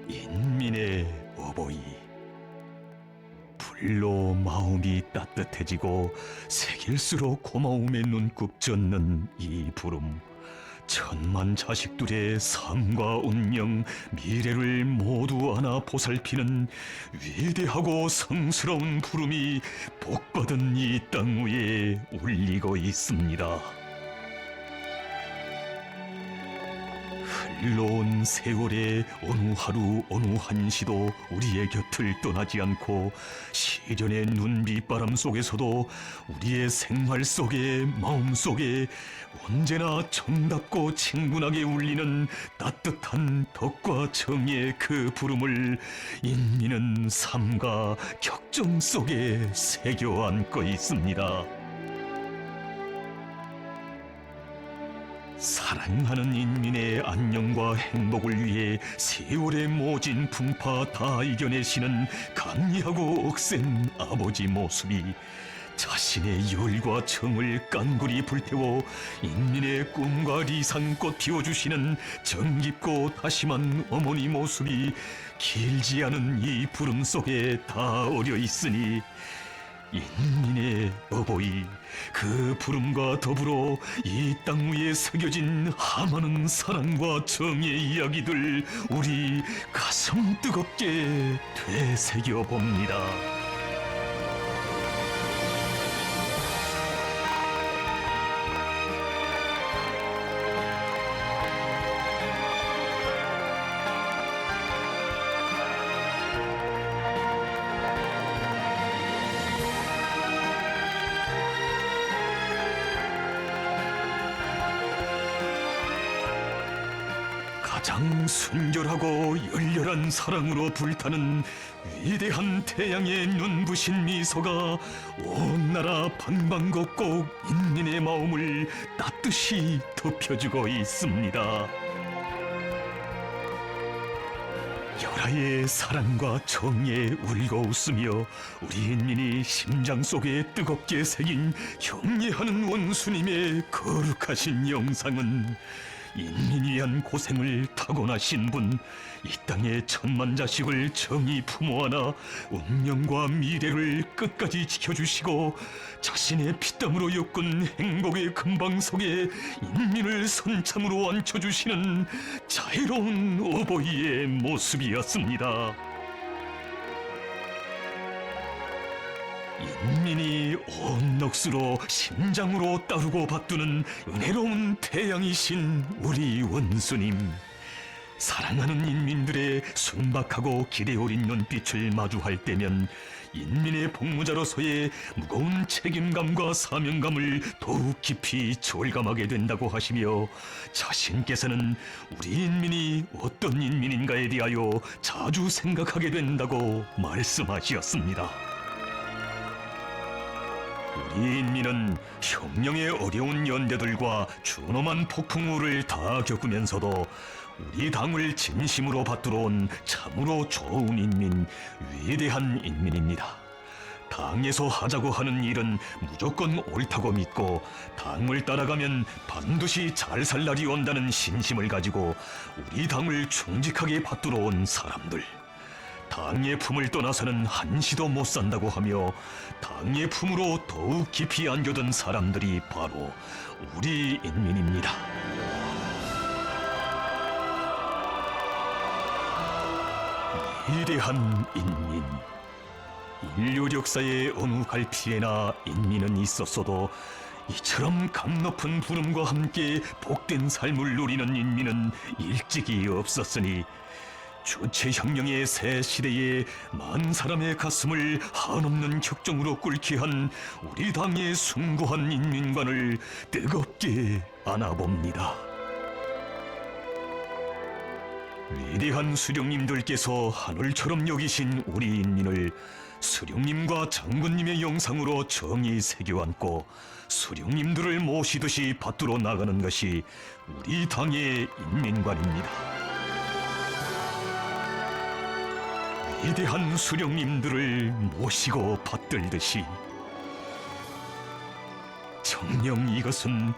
인민의 어버이. 불로 마음이 따뜻해지고 새길수록 고마움의 눈곱 젖는 이 부름. 천만 자식들의 삶과 운명, 미래를 모두 안아 보살피는 위대하고 성스러운 부름이 복받은 이 땅 위에 울리고 있습니다. 흘러온 세월의 어느 하루 어느 한시도 우리의 곁을 떠나지 않고 시련의 눈빛바람 속에서도 우리의 생활 속에 마음 속에 언제나 정답고 친근하게 울리는 따뜻한 덕과 정의 그 부름을 인민은 삶과 격정 속에 새겨 안고 있습니다. 사랑하는 인민의 안녕과 행복을 위해 세월의 모진 풍파 다 이겨내시는 강리하고 억센 아버지 모습이 자신의 열과 정을 깐굴이 불태워 인민의 꿈과 리상꽃 피워주시는 정깊고 다심한 어머니 모습이 길지 않은 이 부름 속에 다 어려 있으니 인민의 어버이, 그 부름과 더불어 이 땅 위에 새겨진 하많은 사랑과 정의 이야기들 우리 가슴 뜨겁게 되새겨 봅니다. 가장 순결하고 열렬한 사랑으로 불타는 위대한 태양의 눈부신 미소가 온 나라 방방곡곡 인민의 마음을 따뜻이 덮여주고 있습니다. 열하의 사랑과 정의에 울고 웃으며 우리 인민이 심장 속에 뜨겁게 새긴 형례하는 원수님의 거룩하신 영상은 인민 위한 고생을 타고나신 분, 이 땅의 천만 자식을 정의 품어 안아 운명과 미래를 끝까지 지켜주시고 자신의 피땀으로 엮은 행복의 금방 속에 인민을 선참으로 앉혀주시는 자애로운 어버이의 모습이었습니다. 인민이 온 넋으로 심장으로 따르고 받드는 은혜로운 태양이신 우리 원수님, 사랑하는 인민들의 순박하고 기대 어린 눈빛을 마주할 때면 인민의 복무자로서의 무거운 책임감과 사명감을 더욱 깊이 절감하게 된다고 하시며 자신께서는 우리 인민이 어떤 인민인가에 대하여 자주 생각하게 된다고 말씀하셨습니다. 우리 인민은 혁명의 어려운 연대들과 준엄한 폭풍우를 다 겪으면서도 우리 당을 진심으로 받들어 온 참으로 좋은 인민, 위대한 인민입니다. 당에서 하자고 하는 일은 무조건 옳다고 믿고 당을 따라가면 반드시 잘 살 날이 온다는 신심을 가지고 우리 당을 충직하게 받들어 온 사람들. 당의 품을 떠나서는 한시도 못 산다고 하며 당의 품으로 더욱 깊이 안겨든 사람들이 바로 우리 인민입니다. 위대한 인민. 인류 역사의 어느 갈피에나 인민은 있었어도 이처럼 감높은 부름과 함께 복된 삶을 누리는 인민은 일찍이 없었으니 주체혁명의 새 시대에 많은 사람의 가슴을 한없는 격정으로 꿇게 한 우리 당의 숭고한 인민관을 뜨겁게 안아봅니다. 위대한 수령님들께서 하늘처럼 여기신 우리 인민을 수령님과 장군님의 영상으로 정의 새겨안고 수령님들을 모시듯이 받들어 나가는 것이 우리 당의 인민관입니다. 위대한 수령님들을 모시고 받들듯이 정녕 이것은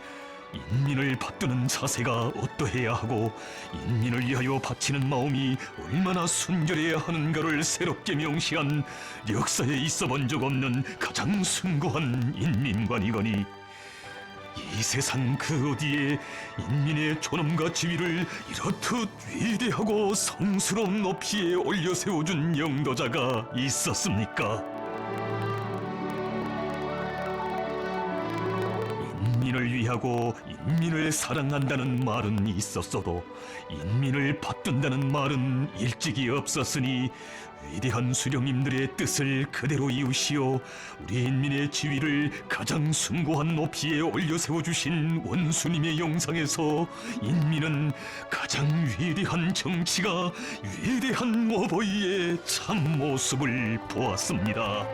인민을 받드는 자세가 어떠해야 하고 인민을 위하여 바치는 마음이 얼마나 순결해야 하는가를 새롭게 명시한 역사에 있어본 적 없는 가장 숭고한 인민관이거니 이 세상 그 어디에 인민의 존엄과 지위를 이렇듯 위대하고 성스러운 높이에 올려 세워준 영도자가 있었습니까? 인민을 위하고 인민을 사랑한다는 말은 있었어도 인민을 받든다는 말은 일찍이 없었으니 위대한 수령님들의 뜻을 그대로 이으시어 우리 인민의 지위를 가장 숭고한 높이에 올려 세워주신 원수님의 영상에서 인민은 가장 위대한 정치가 위대한 어버이의 참모습을 보았습니다.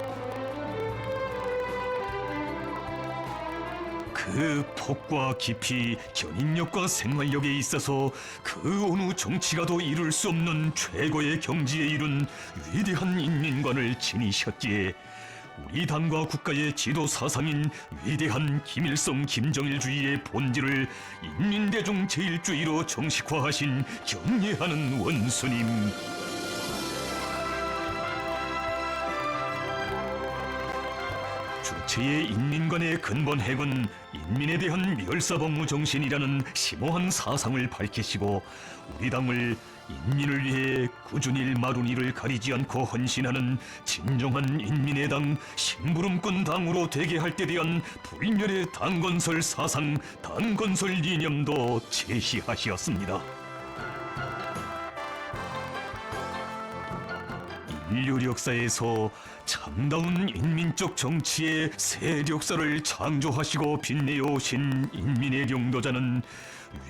그 폭과 깊이, 견인력과 생활력에 있어서 그 어느 정치가도 이룰 수 없는 최고의 경지에 이른 위대한 인민관을 지니셨기에 우리 당과 국가의 지도 사상인 위대한 김일성 김정일주의의 본질을 인민대중 제일주의로 정식화하신 경례하는 원수님. 주체의 인민관의 근본 핵은 인민에 대한 멸사범무 정신이라는 심오한 사상을 밝히시고 우리 당을 인민을 위해 꾸준히 마루니를 가리지 않고 헌신하는 진정한 인민의 당 심부름꾼 당으로 되게 할 때 대한 불멸의 당건설 사상, 당건설 이념도 제시하시었습니다. 인류 역사에서 참다운 인민적 정치의 새 역사를 창조하시고 빛내어 오신 인민의 영도자는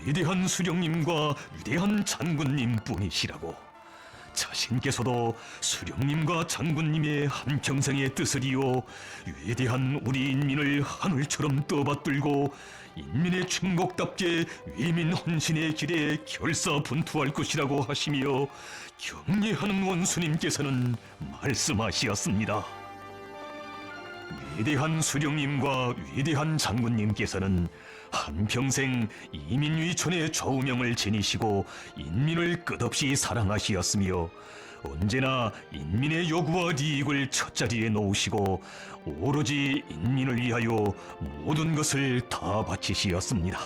위대한 수령님과 위대한 장군님 뿐이시라고 자신께서도 수령님과 장군님의 한평생의 뜻을 이어 위대한 우리 인민을 하늘처럼 떠받들고 인민의 충곡답게 위민 헌신의 길에 결사분투할 것이라고 하시며 경례하는 원수님께서는 말씀하시었습니다. 위대한 수령님과 위대한 장군님께서는 한평생 이민위천의 좌우명을 지니시고 인민을 끝없이 사랑하시었으며 언제나 인민의 요구와 이익을 첫자리에 놓으시고 오로지 인민을 위하여 모든 것을 다 바치시었습니다.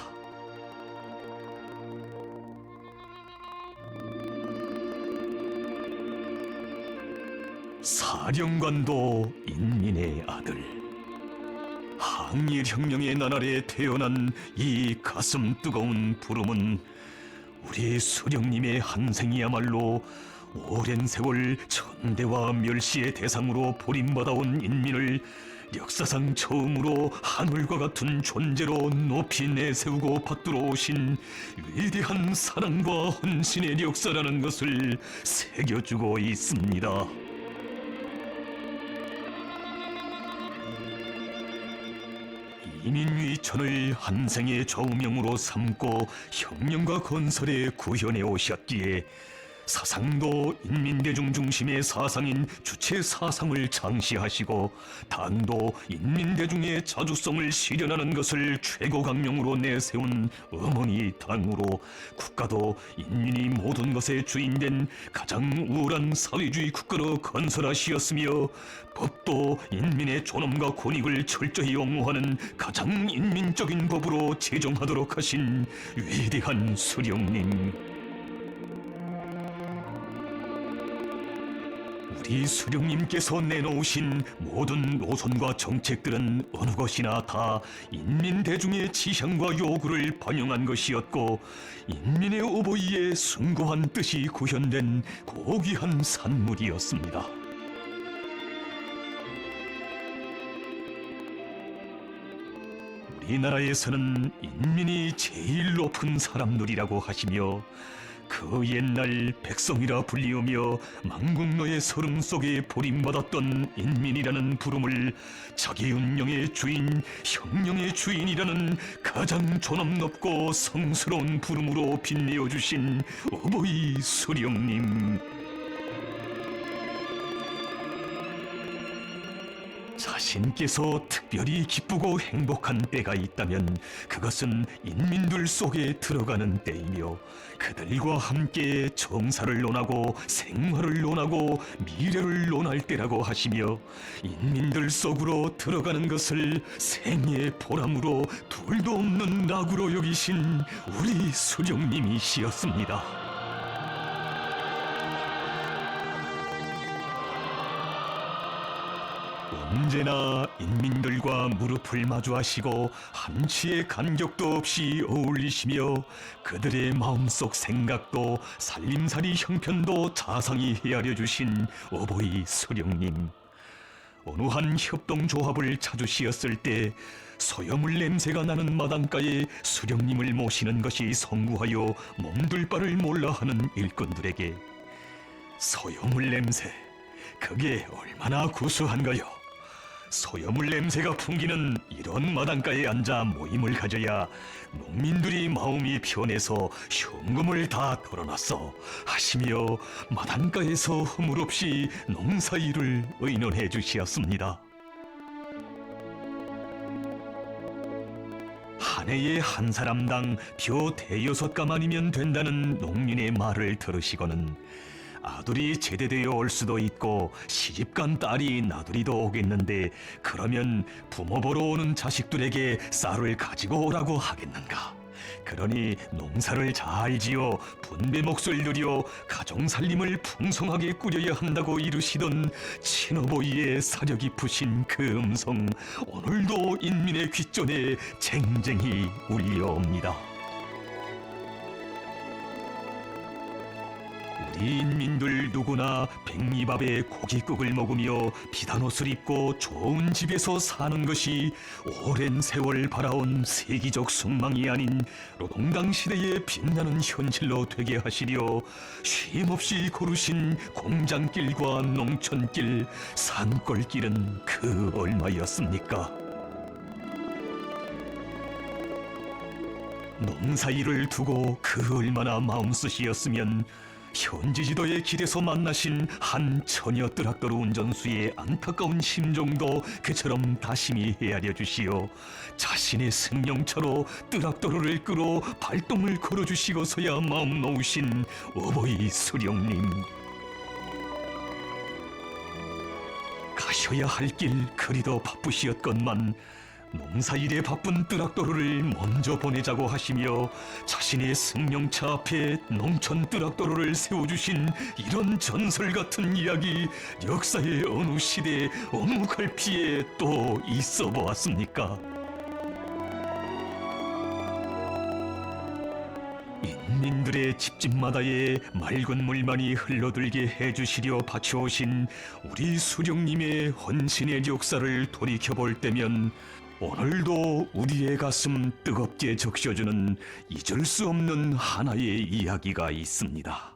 사령관도 인민의 아들, 항일혁명의 나날에 태어난 이 가슴 뜨거운 부름은 우리 수령님의 한생이야말로 오랜 세월 천대와 멸시의 대상으로 버림받아온 인민을 역사상 처음으로 하늘과 같은 존재로 높이 내세우고 받들어 오신 위대한 사랑과 헌신의 역사라는 것을 새겨주고 있습니다. 이민위천을 한생의 좌우명으로 삼고 혁명과 건설에 구현해 오셨기에 사상도 인민대중 중심의 사상인 주체 사상을 창시하시고 당도 인민대중의 자주성을 실현하는 것을 최고 강령으로 내세운 어머니 당으로 국가도 인민이 모든 것의 주인된 가장 우월한 사회주의 국가로 건설하시었으며 법도 인민의 존엄과 권익을 철저히 옹호하는 가장 인민적인 법으로 제정하도록 하신 위대한 수령님. 우리 수령님께서 내놓으신 모든 노선과 정책들은 어느 것이나 다 인민대중의 지향과 요구를 반영한 것이었고 인민의 어버이의 숭고한 뜻이 구현된 고귀한 산물이었습니다. 우리나라에서는 인민이 제일 높은 사람들이라고 하시며 그 옛날 백성이라 불리우며 망국노의 서름 속에 버림받았던 인민이라는 부름을 자기 운명의 주인, 혁명의 주인이라는 가장 존엄 높고 성스러운 부름으로 빛내어 주신 어버이 수령님. 신께서 특별히 기쁘고 행복한 때가 있다면 그것은 인민들 속에 들어가는 때이며 그들과 함께 정사를 논하고 생활을 논하고 미래를 논할 때라고 하시며 인민들 속으로 들어가는 것을 생의 보람으로 둘도 없는 낙으로 여기신 우리 수령님이시였습니다. 언제나 인민들과 무릎을 마주하시고 한치의 간격도 없이 어울리시며 그들의 마음속 생각도 살림살이 형편도 자상히 헤아려 주신 어버이 수령님. 어느 한 협동조합을 찾으시었을 때 소염물 냄새가 나는 마당가에 수령님을 모시는 것이 성구하여 몸둘 바를 몰라 하는 일꾼들에게 소염물 냄새, 그게 얼마나 구수한가요? 소염물 냄새가 풍기는 이런 마당가에 앉아 모임을 가져야 농민들이 마음이 편해서 현금을 다 털어놨어 하시며 마당가에서 허물없이 농사일을 의논해 주시었습니다. 한 해에 한 사람당 벼 대여섯 가만이면 된다는 농민의 말을 들으시고는 아들이 제대되어 올 수도 있고 시집간 딸이 나들이도 오겠는데 그러면 부모 보러 오는 자식들에게 쌀을 가지고 오라고 하겠는가? 그러니 농사를 잘 지어 분배 몫을 누려 가정살림을 풍성하게 꾸려야 한다고 이루시던 친어버이의 사려 깊으신 그 음성, 오늘도 인민의 귓전에 쟁쟁히 울려옵니다. 우리 인민들 누구나 백리밥에 고깃국을 먹으며 비단옷을 입고 좋은 집에서 사는 것이 오랜 세월 바라온 세기적 숙망이 아닌 노동당 시대의 빛나는 현실로 되게 하시려 쉼없이 고르신 공장길과 농촌길, 산골길은 그 얼마였습니까? 농사일을 두고 그 얼마나 마음 쓰시었으면 현지 지도의 길에서 만나신 한 처녀 뜨락도로 운전수의 안타까운 심정도 그처럼 다심히 헤아려 주시어 자신의 승용차로 뜨락도로를 끌어 발동을 걸어주시고서야 마음 놓으신 어버이 수령님. 가셔야 할 길 그리도 바쁘시었건만 농사일에 바쁜 뜨락도로를 먼저 보내자고 하시며 자신의 승용차 앞에 농촌 뜨락도로를 세워주신 이런 전설 같은 이야기 역사의 어느 시대 어느 갈피에 또 있어 보았습니까? 인민들의 집집마다에 맑은 물만이 흘러들게 해주시려 바쳐오신 우리 수령님의 헌신의 역사를 돌이켜볼 때면 오늘도 우리의 가슴 뜨겁게 적셔주는 잊을 수 없는 하나의 이야기가 있습니다.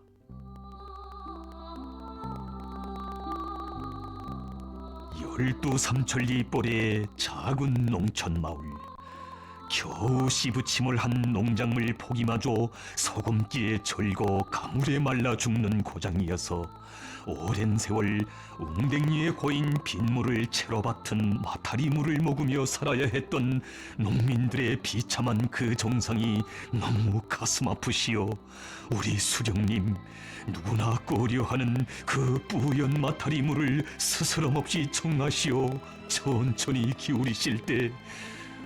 열두 삼천리 뻘의 작은 농촌 마을. 겨우 씨부침을 한 농작물 포기마저 소금기에 절고 가물에 말라 죽는 고장이어서 오랜 세월 웅댕이에 고인 빗물을 채로 받은 마타리물을 먹으며 살아야 했던 농민들의 비참한 그 정상이 너무 가슴 아프시오. 우리 수령님, 누구나 꺼려하는 그 뿌연 마타리물을 스스럼 없이 청하시오. 천천히 기울이실 때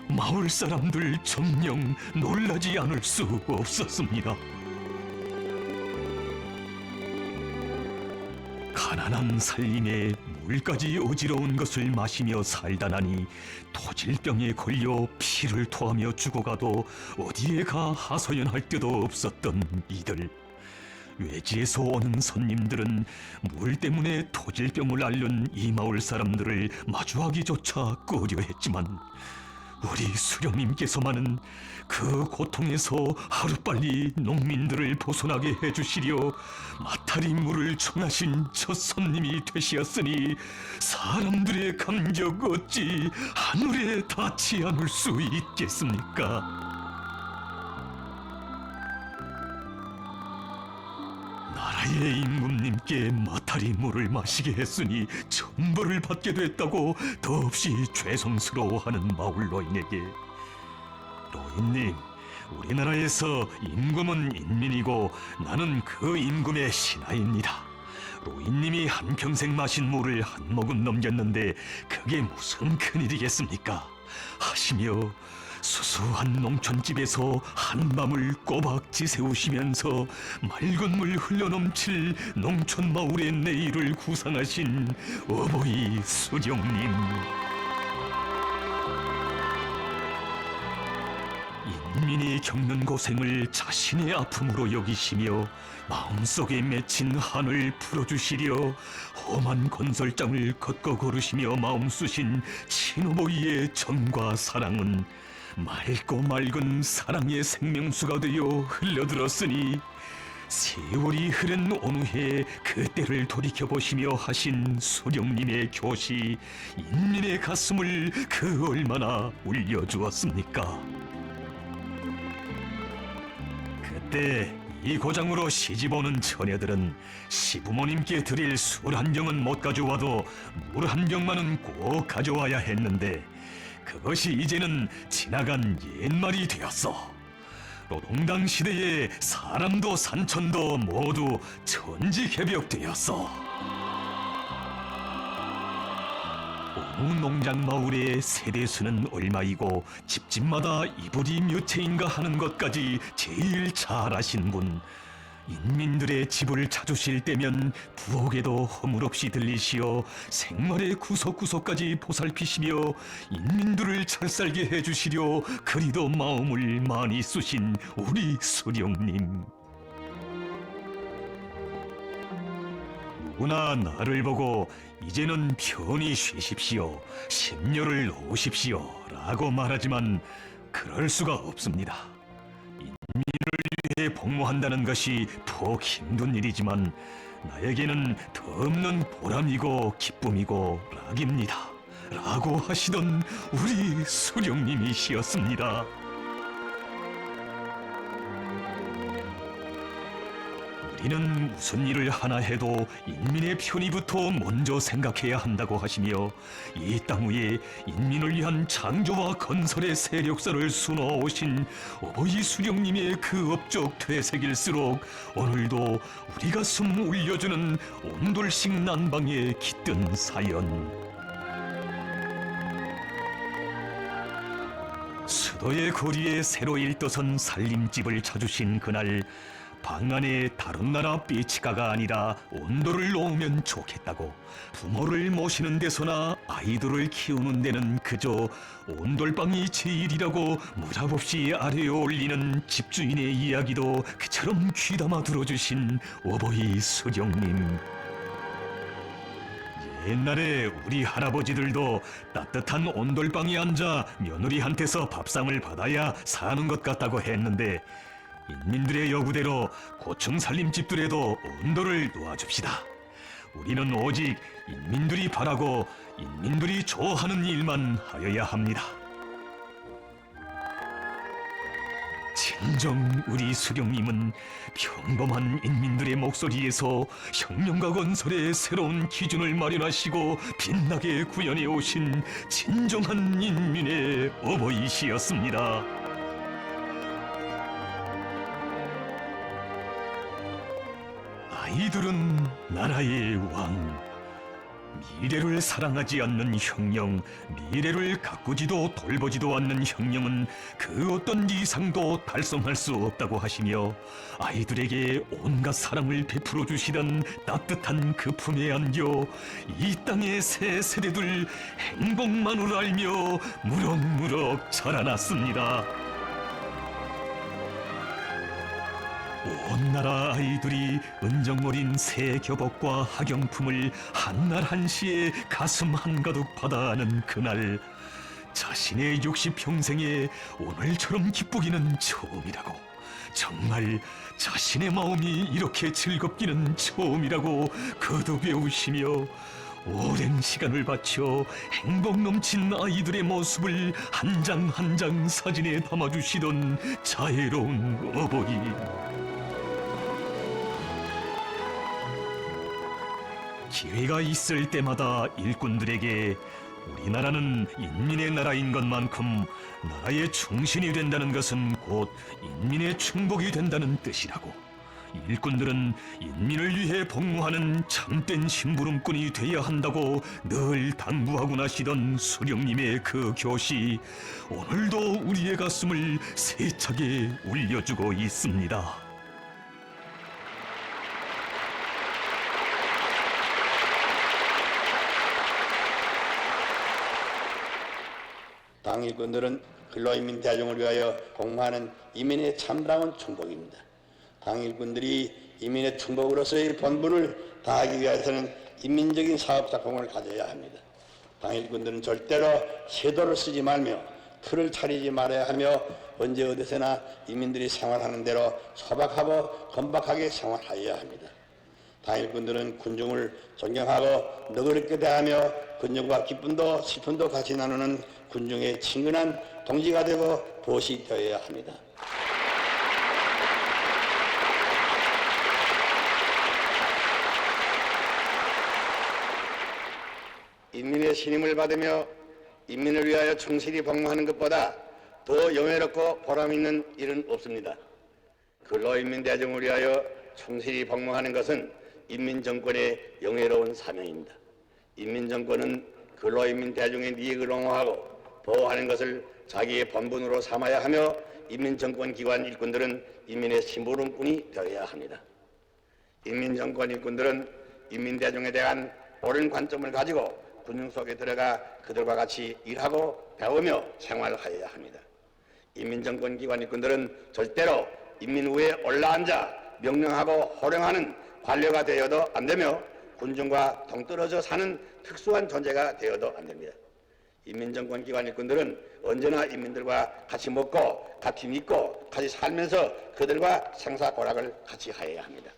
마을 사람들 정녕 놀라지 않을 수 없었습니다. 가난한 살림에 물까지 어지러운 것을 마시며 살다 나니 토질병에 걸려 피를 토하며 죽어가도 어디에 가 하소연할 데도 없었던 이들. 외지에서 오는 손님들은 물 때문에 토질병을 앓는 이 마을 사람들을 마주하기조차 꺼려했지만 우리 수령님께서만은 그 고통에서 하루빨리 농민들을 벗어나게 해주시려 마타리물을 청하신 첫 손님이 되시었으니 사람들의 감격 어찌 하늘에 닿지 않을 수 있겠습니까? 나의 임금님께 마타리 물을 마시게 했으니 천벌을 받게 됐다고 더없이 죄송스러워하는 마을로인에게, 로인님, 우리나라에서 임금은 인민이고 나는 그 임금의 신하입니다. 로인님이 한평생 마신 물을 한 모금 넘겼는데 그게 무슨 큰일이겠습니까? 하시며 수수한 농촌집에서 한밤을 꼬박 지새우시면서 맑은 물 흘러넘칠 농촌 마을의 내일을 구상하신 어버이 수령님. 인민이 겪는 고생을 자신의 아픔으로 여기시며 마음속에 맺힌 한을 풀어주시려 험한 건설장을 걷고 걸으시며 마음 쓰신 친어버이의 정과 사랑은 맑고 맑은 사랑의 생명수가 되어 흘러들었으니, 세월이 흐른 어느 해 그때를 돌이켜보시며 하신 수령님의 교시, 인민의 가슴을 그 얼마나 울려주었습니까? 그때 이 고장으로 시집오는 처녀들은 시부모님께 드릴 술 한 병은 못 가져와도 물 한 병만은 꼭 가져와야 했는데, 그것이 이제는 지나간 옛말이 되었어. 노동당 시대에 사람도 산천도 모두 천지개벽되었어. 어느 농장 마을의 세대수는 얼마이고 집집마다 이불이 몇 채인가 하는 것까지 제일 잘 아신 분, 인민들의 집을 찾으실 때면 부엌에도 허물없이 들리시어 생활의 구석구석까지 보살피시며 인민들을 잘 살게 해주시려 그리도 마음을 많이 쓰신 우리 수령님. 누구나 나를 보고 이제는 편히 쉬십시오, 심려를 놓으십시오 라고 말하지만 그럴 수가 없습니다. 인민을 위해 복무한다는 것이 푹 힘든 일이지만 나에게는 더없는 보람이고 기쁨이고 락입니다 라고 하시던 우리 수령님이시였습니다. 우리는 무슨 일을 하나 해도 인민의 편의부터 먼저 생각해야 한다고 하시며 이 땅 위에 인민을 위한 창조와 건설의 세력사를 수놓아오신 어버이 수령님의 그 업적 되새길수록 오늘도 우리 가슴 울려주는 온돌식 난방에 깃든 사연. 수도의 거리에 새로 일떠선 살림집을 찾으신 그날, 방 안에 다른 나라 삐치가가 아니라 온돌을 놓으면 좋겠다고 부모를 모시는 데서나 아이들을 키우는 데는 그저 온돌방이 제일이라고 무잡없이 아래에 올리는 집주인의 이야기도 그처럼 귀담아 들어주신 어버이 수령님. 옛날에 우리 할아버지들도 따뜻한 온돌방에 앉아 며느리한테서 밥상을 받아야 사는 것 같다고 했는데, 인민들의 요구대로 고층 살림집들에도 온돌을 놓아줍시다. 우리는 오직 인민들이 바라고 인민들이 좋아하는 일만 하여야 합니다. 진정 우리 수령님은 평범한 인민들의 목소리에서 혁명과 건설의 새로운 기준을 마련하시고 빛나게 구현해 오신 진정한 인민의 어버이시였습니다. 아이들은 나라의 왕. 미래를 사랑하지 않는 혁명, 미래를 가꾸지도 돌보지도 않는 혁명은 그 어떤 이상도 달성할 수 없다고 하시며 아이들에게 온갖 사랑을 베풀어 주시던 따뜻한 그 품에 안겨 이 땅의 새 세대들 행복만을 알며 무럭무럭 자라났습니다. 온 나라 아이들이 은정어린 새 교복과 학용품을 한날 한시에 가슴 한가득 받아하는 그날, 자신의 60평생에 오늘처럼 기쁘기는 처음이라고, 정말 자신의 마음이 이렇게 즐겁기는 처음이라고 거듭 외우시며 오랜 시간을 바쳐 행복 넘친 아이들의 모습을 한 장 한 장 사진에 담아주시던 자애로운 어버이. 기회가 있을 때마다 일꾼들에게 우리나라는 인민의 나라인 것만큼 나라의 충신이 된다는 것은 곧 인민의 충복이 된다는 뜻이라고, 일꾼들은 인민을 위해 복무하는 참된 심부름꾼이 돼야 한다고 늘 당부하고 나시던 수령님의 그 교시, 오늘도 우리의 가슴을 세차게 울려주고 있습니다. 당 일꾼들은 근로인민 대중을 위하여 복무하는 이민의 참다운 충복입니다. 당 일꾼들이 이민의 충복으로서의 본분을 다하기 위해서는 인민적인 사업 작품을 가져야 합니다. 당 일꾼들은 절대로 세도를 쓰지 말며 틀을 차리지 말아야 하며 언제 어디서나 인민들이 생활하는 대로 소박하고 건박하게 생활하여야 합니다. 당 일꾼들은 군중을 존경하고 너그럽게 대하며 군중과 기쁨도 슬픔도 같이 나누는 군중의 친근한 동지가 되고 보시 되어야 합니다. 인민의 신임을 받으며 인민을 위하여 충실히 복무하는 것보다 더 영예롭고 보람있는 일은 없습니다. 근로인민 대중을 위하여 충실히 복무하는 것은 인민정권의 영예로운 사명입니다. 인민정권은 근로인민 대중의 이익을 옹호하고 보호하는 것을 자기의 본분으로 삼아야 하며 인민정권 기관 일꾼들은 인민의 심부름꾼이 되어야 합니다. 인민정권 일꾼들은 인민대중에 대한 옳은 관점을 가지고 군중 속에 들어가 그들과 같이 일하고 배우며 생활하여야 합니다. 인민정권 기관 일꾼들은 절대로 인민 위에 올라앉아 명령하고 호령하는 관료가 되어도 안 되며 군중과 동떨어져 사는 특수한 존재가 되어도 안 됩니다. 인민정권 기관 일꾼들은 언제나 인민들과 같이 먹고 같이 믿고 같이 살면서 그들과 생사고락을 같이 하여야 합니다.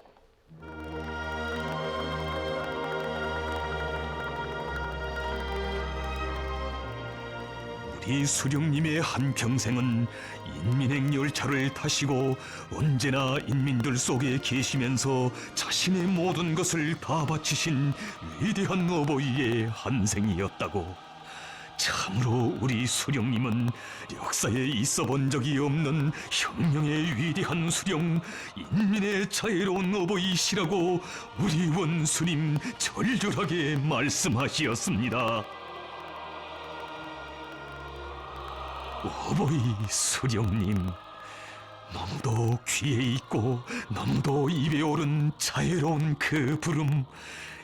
우리 수령님의 한평생은 인민행 열차를 타시고 언제나 인민들 속에 계시면서 자신의 모든 것을 다 바치신 위대한 어버이의 한생이었다고. 참으로 우리 수령님은 역사에 있어 본 적이 없는 혁명의 위대한 수령, 인민의 자애로운 어버이시라고 우리 원수님 절절하게 말씀하시었습니다. 어버이 수령님, 너무도 귀에 있고 너무도 입에 오른 자애로운 그 부름,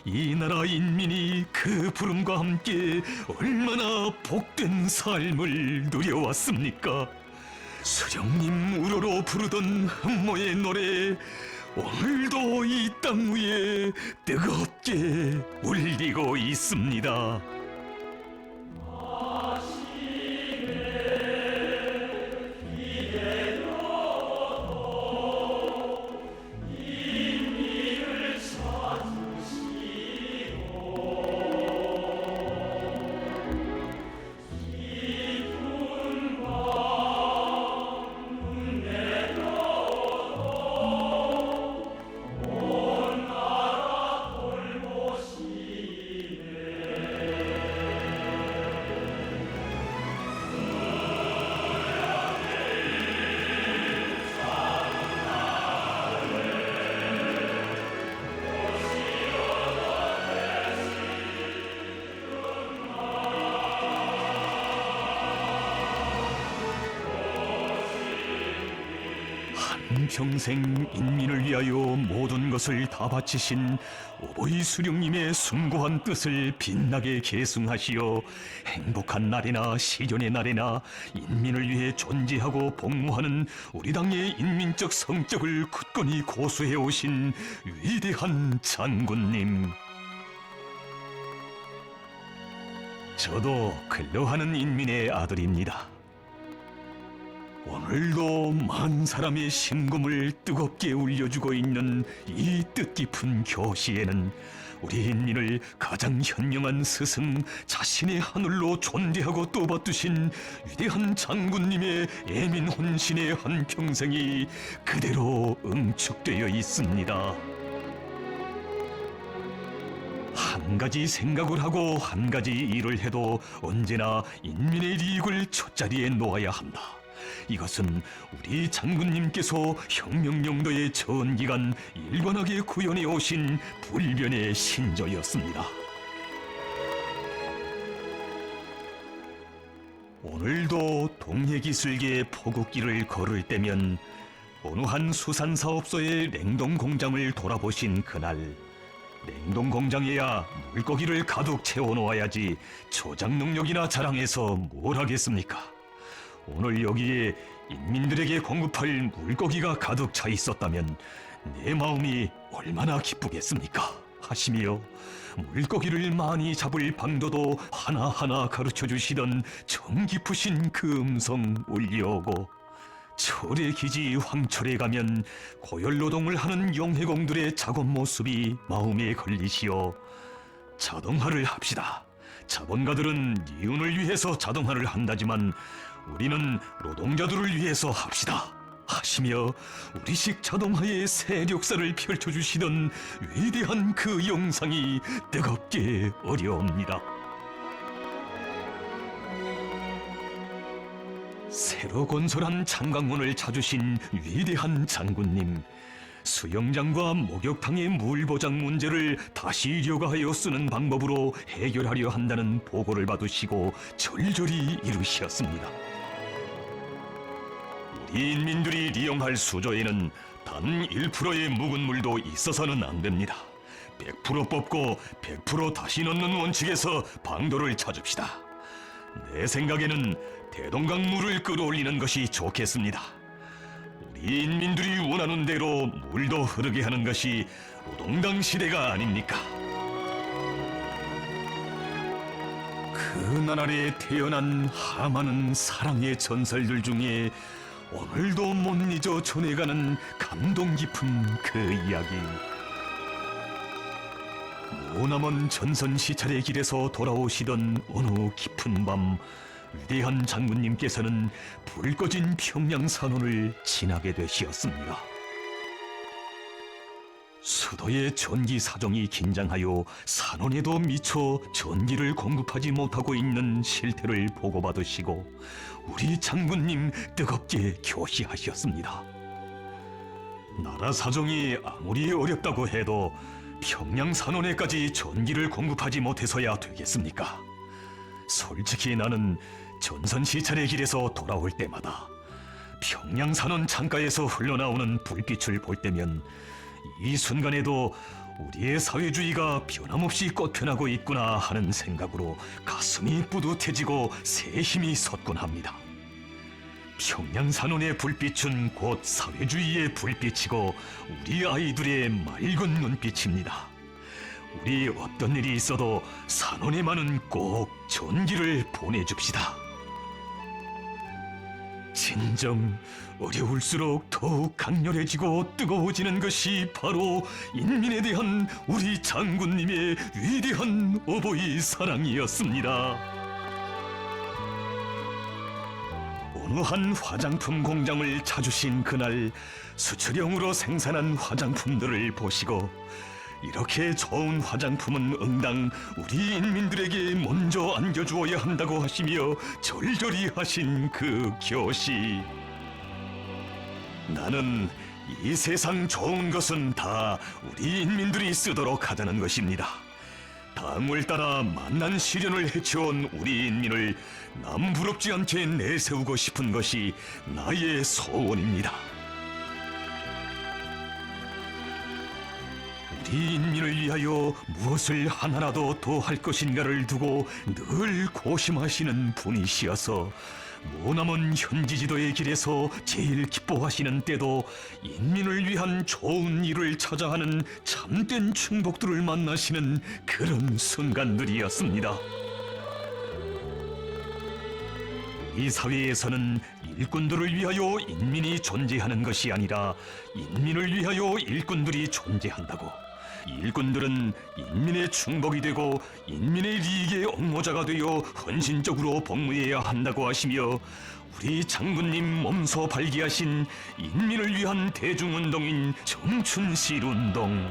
이 나라 인민이 그 부름과 함께 얼마나 복된 삶을 누려왔습니까? 수령님 우러러 부르던 흠모의 노래, 오늘도 이 땅 위에 뜨겁게 울리고 있습니다. 평생 인민을 위하여 모든 것을 다 바치신 어버이 수령님의 숭고한 뜻을 빛나게 계승하시어 행복한 날이나 시련의 날에나 인민을 위해 존재하고 복무하는 우리 당의 인민적 성격을 굳건히 고수해 오신 위대한 장군님. 저도 근로하는 인민의 아들입니다. 오늘도 많은 사람의 심금을 뜨겁게 울려주고 있는 이 뜻깊은 교시에는 우리 인민을 가장 현명한 스승, 자신의 하늘로 존대하고 떠받드신 위대한 장군님의 애민 혼신의 한평생이 그대로 응축되어 있습니다. 한 가지 생각을 하고 한 가지 일을 해도 언제나 인민의利益을 첫자리에 놓아야 한다. 이것은 우리 장군님께서 혁명영도의 전기간 일관하게 구현해 오신 불변의 신조였습니다. 오늘도 동해기술계 포국길을 걸을 때면 어느 한 수산사업소의 냉동공장을 돌아보신 그날, 냉동공장에야 물고기를 가득 채워놓아야지 조작 능력이나 자랑해서 뭘 하겠습니까? 오늘 여기에 인민들에게 공급할 물고기가 가득 차 있었다면 내 마음이 얼마나 기쁘겠습니까? 하시며 물고기를 많이 잡을 방도도 하나하나 가르쳐 주시던 정 깊으신 그 음성 울려오고, 철의 기지 황철에 가면 고열노동을 하는 영해공들의 작업 모습이 마음에 걸리시어 자동화를 합시다. 자본가들은 이윤을 위해서 자동화를 한다지만 우리는 노동자들을 위해서 합시다. 하시며 우리식 자동화의 새 역사를 펼쳐주시던 위대한 그 영상이 뜨겁게 어려옵니다. 새로 건설한 창강문을 찾으신 위대한 장군님, 수영장과 목욕탕의 물 보장 문제를 다시 료가하여 쓰는 방법으로 해결하려 한다는 보고를 받으시고 절절히 이루셨습니다. 우리 인민들이 이용할 수조에는 단 1%의 묵은 물도 있어서는 안 됩니다. 100% 뽑고 100% 다시 넣는 원칙에서 방도를 찾읍시다. 내 생각에는 대동강 물을 끌어올리는 것이 좋겠습니다. 우리 인민들이 원하는 대로 물도 흐르게 하는 것이 노동당 시대가 아닙니까? 그 나날에 태어난 하많은 사랑의 전설들 중에 오늘도 못 잊어 전해가는 감동 깊은 그 이야기. 머나먼 전선 시찰의 길에서 돌아오시던 어느 깊은 밤, 위대한 장군님께서는 불 꺼진 평양산원을 지나게 되시었습니다. 수도의 전기 사정이 긴장하여 산원에도 미처 전기를 공급하지 못하고 있는 실태를 보고받으시고 우리 장군님 뜨겁게 교시하셨습니다. 나라 사정이 아무리 어렵다고 해도 평양산원에까지 전기를 공급하지 못해서야 되겠습니까? 솔직히 나는 전선시찰의 길에서 돌아올 때마다 평양산원 창가에서 흘러나오는 불빛을 볼 때면 이 순간에도 우리의 사회주의가 변함없이 꽃펴나고 있구나 하는 생각으로 가슴이 뿌듯해지고 새 힘이 솟곤 합니다. 평양산원의 불빛은 곧 사회주의의 불빛이고 우리 아이들의 맑은 눈빛입니다. 우리 어떤 일이 있어도 산원에만은 꼭 전기를 보내줍시다. 진정 어려울수록 더욱 강렬해지고 뜨거워지는 것이 바로 인민에 대한 우리 장군님의 위대한 어버이 사랑이었습니다. 어느 한 화장품 공장을 찾으신 그날, 수출형으로 생산한 화장품들을 보시고 이렇게 좋은 화장품은 응당 우리 인민들에게 먼저 안겨주어야 한다고 하시며 절절히 하신 그 교시. 나는 이 세상 좋은 것은 다 우리 인민들이 쓰도록 하자는 것입니다. 당을 따라 만난 시련을 헤쳐온 우리 인민을 남 부럽지 않게 내세우고 싶은 것이 나의 소원입니다. 우리 인민을 위하여 무엇을 하나라도 더 할 것인가를 두고 늘 고심하시는 분이시어서 머나먼 현지지도의 길에서 제일 기뻐하시는 때도 인민을 위한 좋은 일을 찾아 하는 참된 충복들을 만나시는 그런 순간들이었습니다. 이 사회에서는 일꾼들을 위하여 인민이 존재하는 것이 아니라 인민을 위하여 일꾼들이 존재한다고, 일꾼들은 인민의 충복이 되고 인민의利益의 옹호자가 되어 헌신적으로 복무해야 한다고 하시며 우리 장군님 몸소 발기하신 인민을 위한 대중운동인 청춘실운동,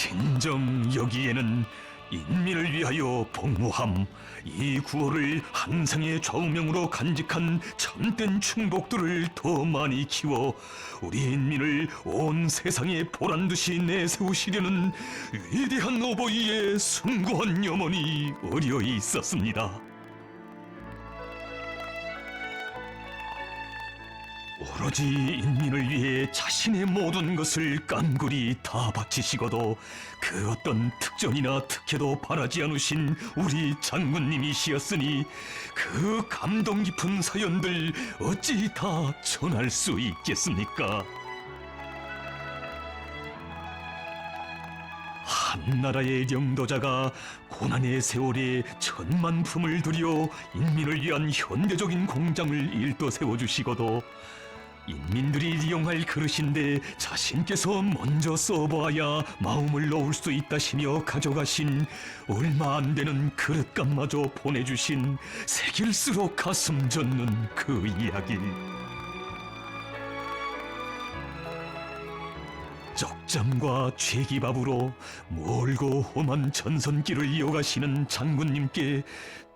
진정 여기에는 인민을 위하여 복무함, 이 구호를 한상의 좌우명으로 간직한 참된 충복들을 더 많이 키워 우리 인민을 온 세상에 보란듯이 내세우시려는 위대한 어버이의 숭고한 염원이 어려 있었습니다. 오로지 인민을 위해 자신의 모든 것을 깡그리 다 바치시고도 그 어떤 특전이나 특혜도 바라지 않으신 우리 장군님이시였으니 그 감동 깊은 사연들 어찌 다 전할 수 있겠습니까? 한나라의 영도자가 고난의 세월에 천만 품을 들여 인민을 위한 현대적인 공장을 일도 세워주시고도 인민들이 이용할 그릇인데 자신께서 먼저 써보아야 마음을 놓을 수 있다시며 가져가신 얼마 안 되는 그릇감마저 보내주신 새길수록 가슴 젖는 그 이야기. 적잠과 죄기밥으로 멀고 험한 전선길을 이어가시는 장군님께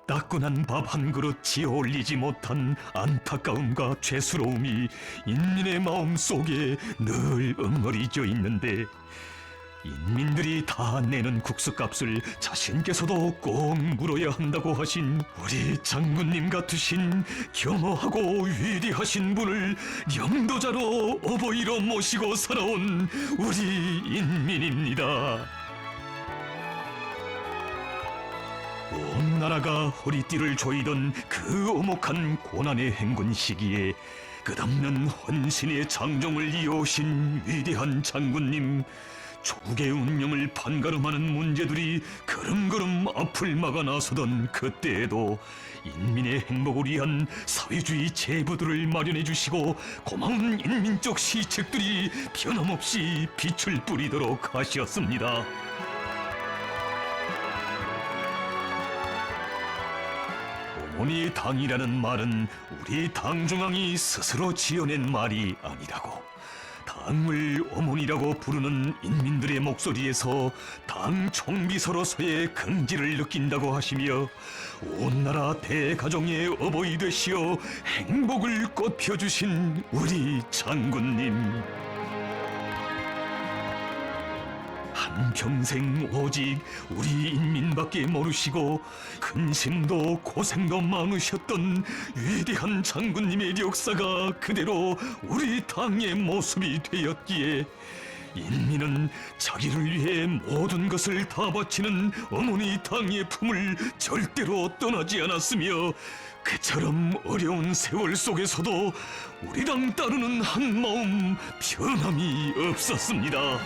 따끈한 밥 한 그릇 지어 올리지 못한 안타까움과 죄스러움이 인민의 마음 속에 늘 응어리져 있는데 인민들이 다 내는 국수값을 자신께서도 꼭 물어야 한다고 하신 우리 장군님 같으신 겸허하고 위대하신 분을 영도자로 어버이로 모시고 살아온 우리 인민입니다. 온 나라가 허리띠를 조이던 그 오목한 고난의 행군 시기에 끝없는 헌신의 장정을 이어오신 위대한 장군님, 조국의 운명을 판가름하는 문제들이 걸음걸음 앞을 막아 나서던 그때에도 인민의 행복을 위한 사회주의 제도들을 마련해 주시고 고마운 인민적 시책들이 변함없이 빛을 뿌리도록 하셨습니다. 어머니 당이라는 말은 우리 당중앙이 스스로 지어낸 말이 아니라고, 당을 어머니라고 부르는 인민들의 목소리에서 당 총비서로서의 긍지를 느낀다고 하시며 온 나라 대가정의 어버이 되시어 행복을 꽃펴주신 우리 장군님, 한평생 오직 우리 인민밖에 모르시고 근심도 고생도 많으셨던 위대한 장군님의 역사가 그대로 우리 당의 모습이 되었기에 인민은 자기를 위해 모든 것을 다 바치는 어머니 당의 품을 절대로 떠나지 않았으며 그처럼 어려운 세월 속에서도 우리 당 따르는 한 마음 변함이 없었습니다.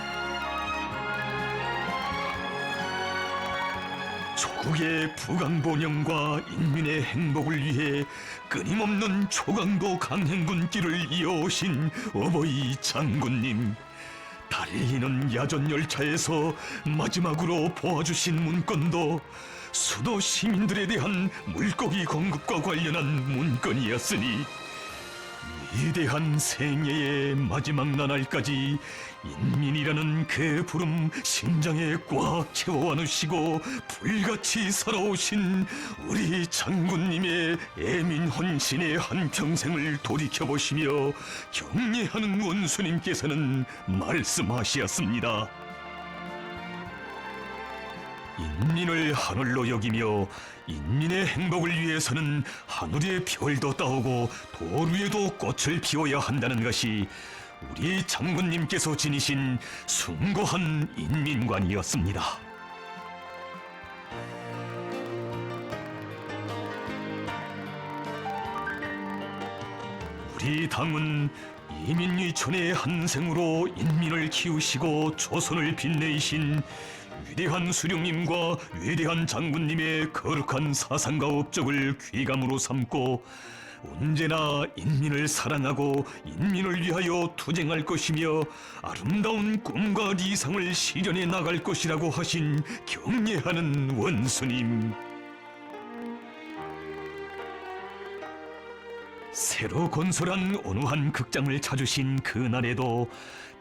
조국의 부강본영과 인민의 행복을 위해 끊임없는 초강도 강행군길을 이어오신 어버이 장군님, 달리는 야전열차에서 마지막으로 보아주신 문건도 수도 시민들에 대한 물고기 공급과 관련한 문건이었으니 위대한 생애의 마지막 나날까지 인민이라는 그 부름 심장에 꽉 채워 안으시고 불같이 살아오신 우리 장군님의 애민 헌신의 한평생을 돌이켜보시며 경례하는 원수님께서는 말씀하시었습니다. 인민을 하늘로 여기며 인민의 행복을 위해서는 하늘의 별도 따오고 돌 위에도 꽃을 피워야 한다는 것이 우리 장군님께서 지니신 숭고한 인민관이었습니다. 우리 당은 이민위촌의 한 생으로 인민을 키우시고 조선을 빛내이신 위대한 수령님과 위대한 장군님의 거룩한 사상과 업적을 귀감으로 삼고 언제나 인민을 사랑하고 인민을 위하여 투쟁할 것이며 아름다운 꿈과理想을 실현해 나갈 것이라고 하신 경례하는 원수님, 새로 건설한 어느 한 극장을 찾으신 그날에도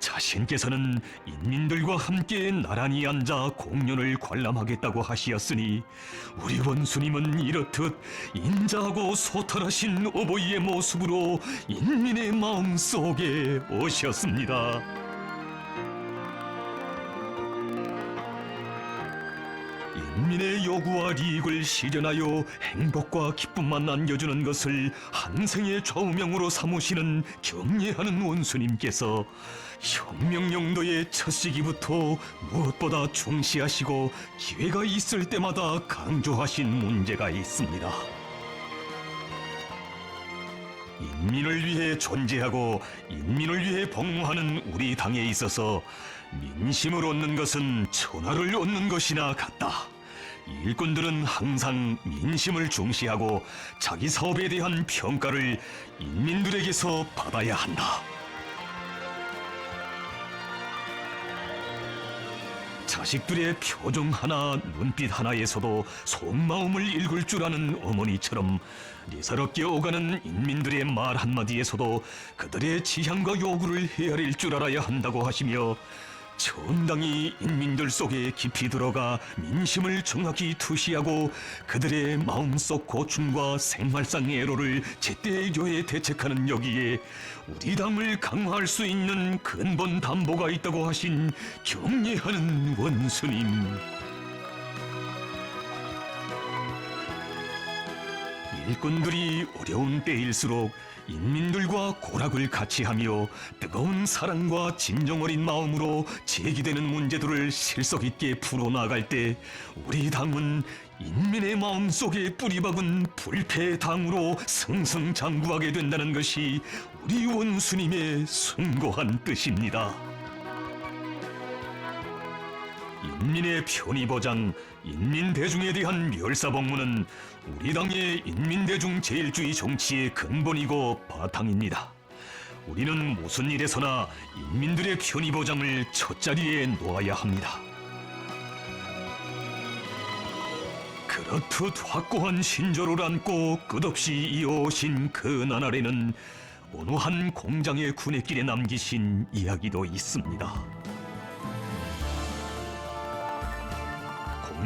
자신께서는 인민들과 함께 나란히 앉아 공연을 관람하겠다고 하시었으니 우리 원수님은 이렇듯 인자하고 소탈하신 어버이의 모습으로 인민의 마음 속에 오셨습니다. 인민의 요구와 이익을 실현하여 행복과 기쁨만 안겨주는 것을 한생의 좌우명으로 삼으시는 경례하는 원수님께서 혁명용도의 첫 시기부터 무엇보다 중시하시고 기회가 있을 때마다 강조하신 문제가 있습니다. 인민을 위해 존재하고 인민을 위해 복무하는 우리 당에 있어서 민심을 얻는 것은 천하를 얻는 것이나 같다. 일꾼들은 항상 민심을 중시하고 자기 사업에 대한 평가를 인민들에게서 받아야 한다. 자식들의 표정 하나, 눈빛 하나에서도 속마음을 읽을 줄 아는 어머니처럼 리사롭게 오가는 인민들의 말 한마디에서도 그들의 지향과 요구를 헤아릴 줄 알아야 한다고 하시며 정당히 인민들 속에 깊이 들어가 민심을 정확히 투시하고 그들의 마음속 고충과 생활상 애로를 제때제때 대책하는 여기에 우리 당을 강화할 수 있는 근본 담보가 있다고 하신 경례하는 원수님. 일꾼들이 어려운 때일수록 인민들과 고락을 같이 하며 뜨거운 사랑과 진정 어린 마음으로 제기되는 문제들을 실속 있게 풀어나갈 때 우리 당은 인민의 마음속에 뿌리박은 불패당으로 승승장구하게 된다는 것이 우리 원수님의 숭고한 뜻입니다. 인민의 편의보장, 인민대중에 대한 멸사복무는 우리 당의 인민대중 제일주의 정치의 근본이고 바탕입니다. 우리는 무슨 일에서나 인민들의 편의보장을 첫자리에 놓아야 합니다. 그렇듯 확고한 신조를 안고 끝없이 이어오신 그 나날에는 어느 한 공장의 군의길에 남기신 이야기도 있습니다.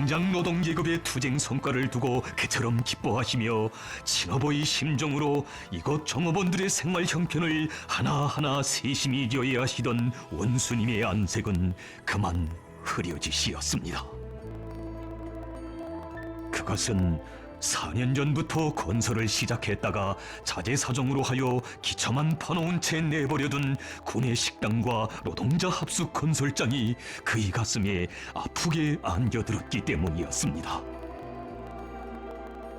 공장 노동계급의 투쟁 성과를 두고 개처럼 기뻐하시며 친어버이 심정으로 이곳 종업원들의 생활 형편을 하나하나 세심히 여해하시던 원수님의 안색은 그만 흐려지시었습니다. 그것은 4년 전부터 건설을 시작했다가 자재 사정으로 하여 기차만 파놓은 채 내버려둔 군의 식당과 노동자 합숙 건설장이 그의 가슴에 아프게 안겨들었기 때문이었습니다.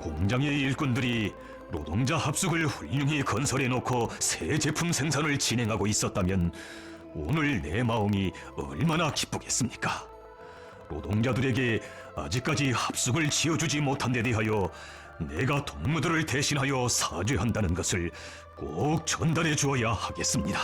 공장의 일꾼들이 노동자 합숙을 훌륭히 건설해놓고 새 제품 생산을 진행하고 있었다면 오늘 내 마음이 얼마나 기쁘겠습니까? 노동자들에게 아직까지 합숙을 지어주지 못한 데 대하여 내가 동무들을 대신하여 사죄한다는 것을 꼭 전달해 주어야 하겠습니다.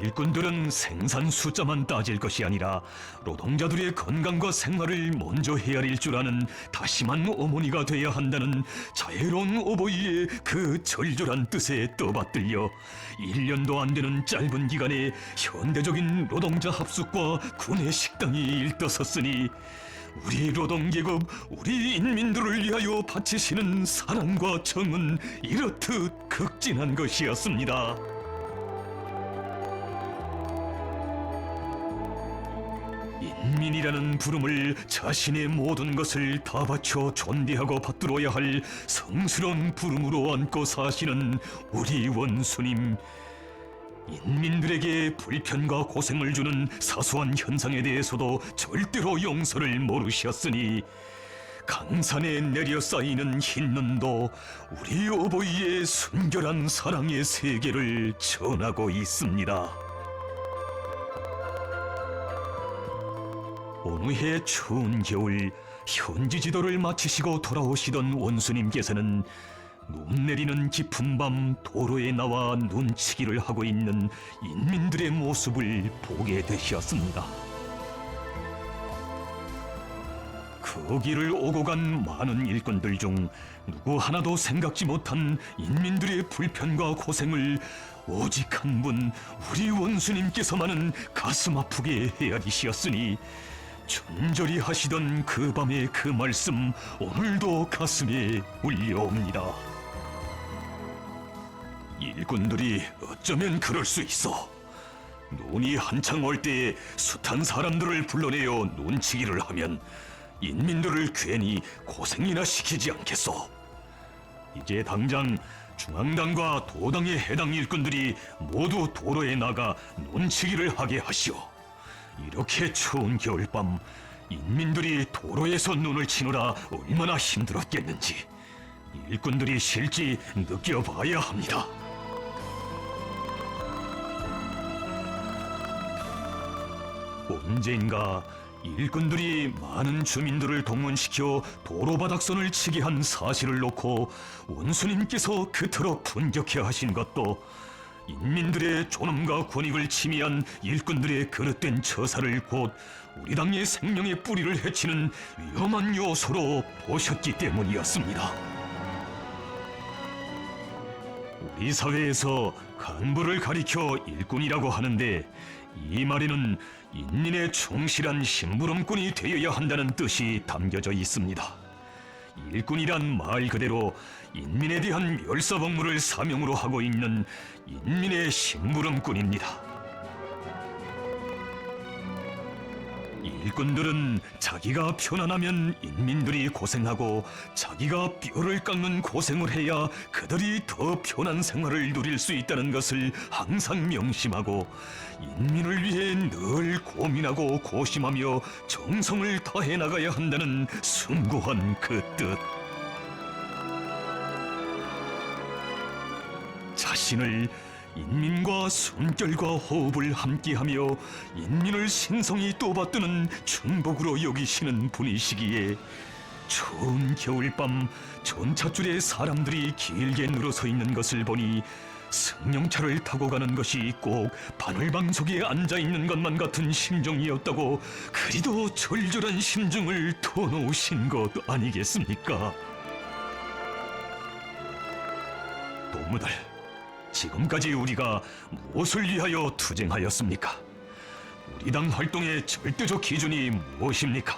일꾼들은 생산 숫자만 따질 것이 아니라 노동자들의 건강과 생활을 먼저 헤아릴 줄 아는 다심한 어머니가 돼야 한다는 자애로운 어버이의 그 절절한 뜻에 떠받들려 1년도 안 되는 짧은 기간에 현대적인 노동자 합숙과 군의 식당이 일떠섰으니 우리 노동계급, 우리 인민들을 위하여 바치시는 사랑과 정은 이렇듯 극진한 것이었습니다. 인민이라는 부름을 자신의 모든 것을 다 바쳐 존대하고 받들어야 할 성스러운 부름으로 안고 사시는 우리 원수님. 인민들에게 불편과 고생을 주는 사소한 현상에 대해서도 절대로 용서를 모르셨으니 강산에 내려 쌓이는 흰눈도 우리 어버이의 순결한 사랑의 세계를 전하고 있습니다. 어느 해 추운 겨울 현지 지도를 마치시고 돌아오시던 원수님께서는 눈 내리는 깊은 밤 도로에 나와 눈치기를 하고 있는 인민들의 모습을 보게 되셨습니다. 그 길을 오고 간 많은 일꾼들 중 누구 하나도 생각지 못한 인민들의 불편과 고생을 오직 한 분 우리 원수님께서만은 가슴 아프게 헤아리시었으니 준절히 하시던 그 밤의 그 말씀 오늘도 가슴에 울려옵니다. 일꾼들이 어쩌면 그럴 수 있어. 눈이 한창 올 때에 숱한 사람들을 불러내어 눈치기를 하면 인민들을 괜히 고생이나 시키지 않겠소. 이제 당장 중앙당과 도당의 해당 일꾼들이 모두 도로에 나가 눈치기를 하게 하시오. 이렇게 추운 겨울밤 인민들이 도로에서 눈을 치느라 얼마나 힘들었겠는지 일꾼들이 실지 느껴봐야 합니다. 언젠가 일꾼들이 많은 주민들을 동원시켜 도로바닥선을 치게 한 사실을 놓고 원수님께서 그토록 분격해 하신 것도 인민들의 존엄과 권익을 침해한 일꾼들의 그릇된 처사를 곧 우리 당의 생명의 뿌리를 해치는 위험한 요소로 보셨기 때문이었습니다. 우리 사회에서 간부를 가리켜 일꾼이라고 하는데 이 말에는 인민의 충실한 심부름꾼이 되어야 한다는 뜻이 담겨져 있습니다. 일꾼이란 말 그대로 인민에 대한 멸사복무를 사명으로 하고 있는 인민의 심부름꾼입니다. 일꾼들은 자기가 편안하면 인민들이 고생하고 자기가 뼈를 깎는 고생을 해야 그들이 더 편한 생활을 누릴 수 있다는 것을 항상 명심하고 인민을 위해 늘 고민하고 고심하며 정성을 다해 나가야 한다는 숭고한 그 뜻. 자신을 인민과 숨결과 호흡을 함께하며 인민을 신성히 떠받드는 충복으로 여기시는 분이시기에 추운 겨울밤 전차줄에 사람들이 길게 늘어서 있는 것을 보니 승용차를 타고 가는 것이 꼭 바늘방석에 앉아있는 것만 같은 심정이었다고 그리도 절절한 심중을 터놓으신 것 아니겠습니까? 동무들, 지금까지 우리가 무엇을 위하여 투쟁하였습니까? 우리 당 활동의 절대적 기준이 무엇입니까?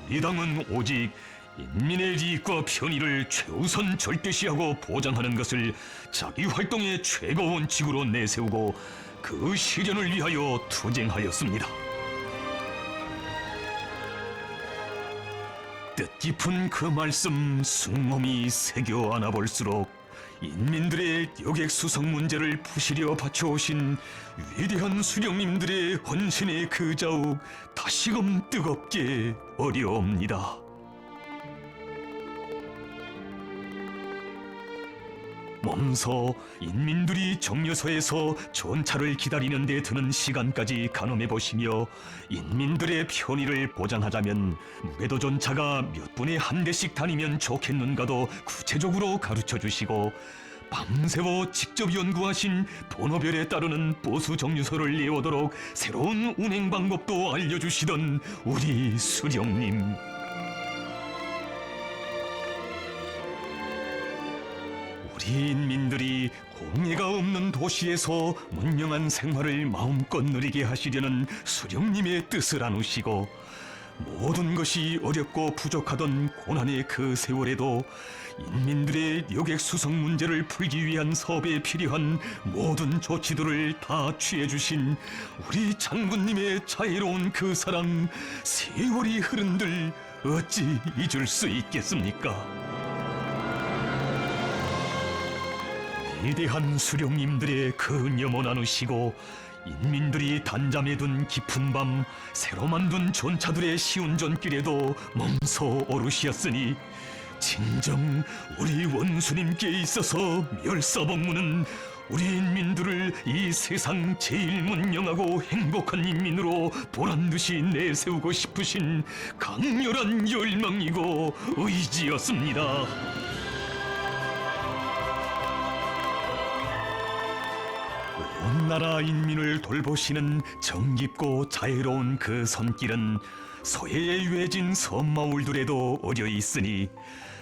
우리 당은 오직 인민의 이익과 편의를 최우선 절대시하고 보장하는 것을 자기 활동의 최고 원칙으로 내세우고 그 실현을 위하여 투쟁하였습니다. 뜻깊은 그 말씀 숙mom이 새겨 안아볼수록 인민들의 여객수송 문제를 부시려 바쳐오신 위대한 수령님들의 헌신의 그 자욱 다시금 뜨겁게 어려옵니다. 몸소 인민들이 정류소에서 전차를 기다리는 데 드는 시간까지 가늠해 보시며 인민들의 편의를 보장하자면 무게도 전차가 몇 분에 한 대씩 다니면 좋겠는가도 구체적으로 가르쳐 주시고 밤새워 직접 연구하신 번호별에 따르는 보수 정류소를 내오도록 새로운 운행 방법도 알려주시던 우리 수령님. 우리 인민들이 공해가 없는 도시에서 문명한 생활을 마음껏 누리게 하시려는 수령님의 뜻을 나누시고 모든 것이 어렵고 부족하던 고난의 그 세월에도 인민들의 여객 수송 문제를 풀기 위한 사업에 필요한 모든 조치들을 다 취해주신 우리 장군님의 자애로운 그 사랑 세월이 흐른들 어찌 잊을 수 있겠습니까? 위대한 수령님들의 그 염원 나누시고 인민들이 단잠에 든 깊은 밤 새로 만든 전차들의 쉬운 전길에도 몸소 오르시었으니 진정 우리 원수님께 있어서 멸사복무는 우리 인민들을 이 세상 제일 문명하고 행복한 인민으로 보란듯이 내세우고 싶으신 강렬한 열망이고 의지였습니다. 온 나라 인민을 돌보시는 정깊고 자애로운 그 손길은 소해에 외진 섬마을들에도 어려 있으니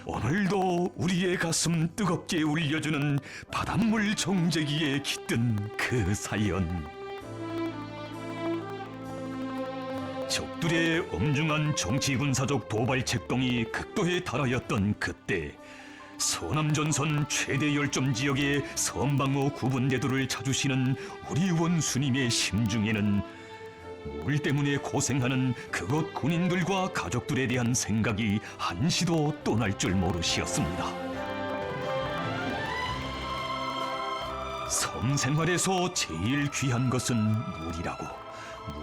오늘도 우리의 가슴 뜨겁게 울려주는 바닷물 정제기에 깃든 그 사연. 적들의 엄중한 정치군사적 도발 책동이 극도에 달하였던 그때 서남전선 최대 열점 지역의 선방어 구분대도를 찾으시는 우리 원수님의 심중에는 물 때문에 고생하는 그곳 군인들과 가족들에 대한 생각이 한시도 떠날 줄 모르시었습니다. 섬 생활에서 제일 귀한 것은 물이라고.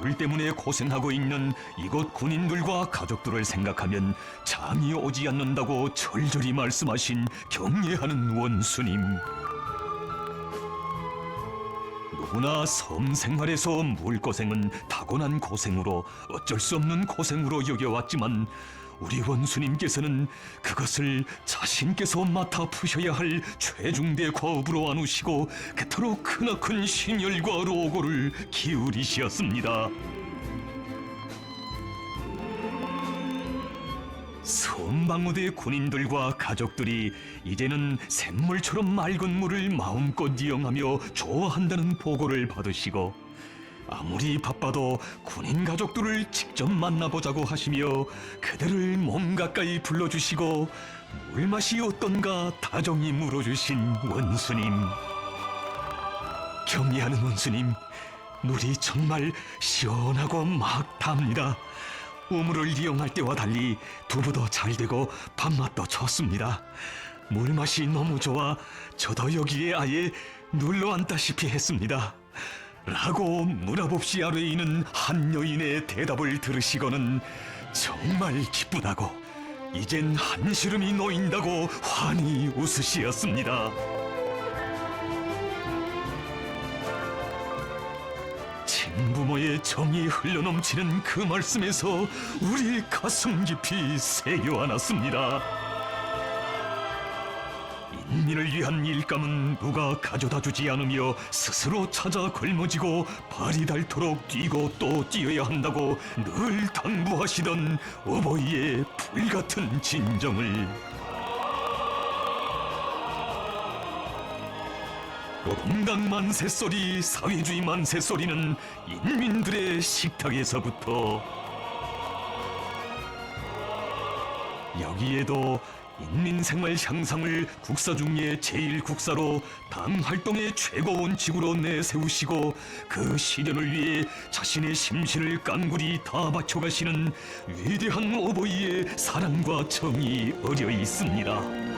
물 때문에 고생하고 있는 이곳 군인들과 가족들을 생각하면 잠이 오지 않는다고 절절히 말씀하신 경례하는 원수님. 누구나 섬 생활에서 물고생은 타고난 고생으로 어쩔 수 없는 고생으로 여겨왔지만 우리 원수님께서는 그것을 자신께서 맡아 푸셔야 할 최중대 과업으로 안으시고 그토록 크나큰 신열과 로고를 기울이시었습니다. 섬방어대 군인들과 가족들이 이제는 샘물처럼 맑은 물을 마음껏 이용하며 좋아한다는 보고를 받으시고 아무리 바빠도 군인 가족들을 직접 만나보자고 하시며 그들을 몸 가까이 불러주시고 물맛이 어떤가 다정히 물어주신 원수님. 경의하는 원수님, 물이 정말 시원하고 막 답니다. 우물을 이용할 때와 달리 두부도 잘 되고 밥맛도 좋습니다. 물맛이 너무 좋아 저도 여기에 아예 눌러앉다시피 했습니다. 라고 물어봅시 아뢰이는 한 여인의 대답을 들으시고는 정말 기쁘다고 이젠 한시름이 놓인다고 환히 웃으시었습니다. 친부모의 정이 흘러넘치는 그 말씀에서 우리 가슴 깊이 새겨안았습니다. 인민을 위한 일감은 누가 가져다 주지 않으며 스스로 찾아 걸머지고 발이 닳도록 뛰고 또 뛰어야 한다고 늘 당부하시던 어버이의 불같은 진정을 노동당 만세소리, 사회주의 만세소리는 인민들의 식탁에서부터 여기에도 인민생활 향상을 국사 중에 제1국사로 당 활동의 최고 원칙으로 내세우시고 그 실현을 위해 자신의 심신을 깡굴이 다 바쳐가시는 위대한 어버이의 사랑과 정이 어려 있습니다.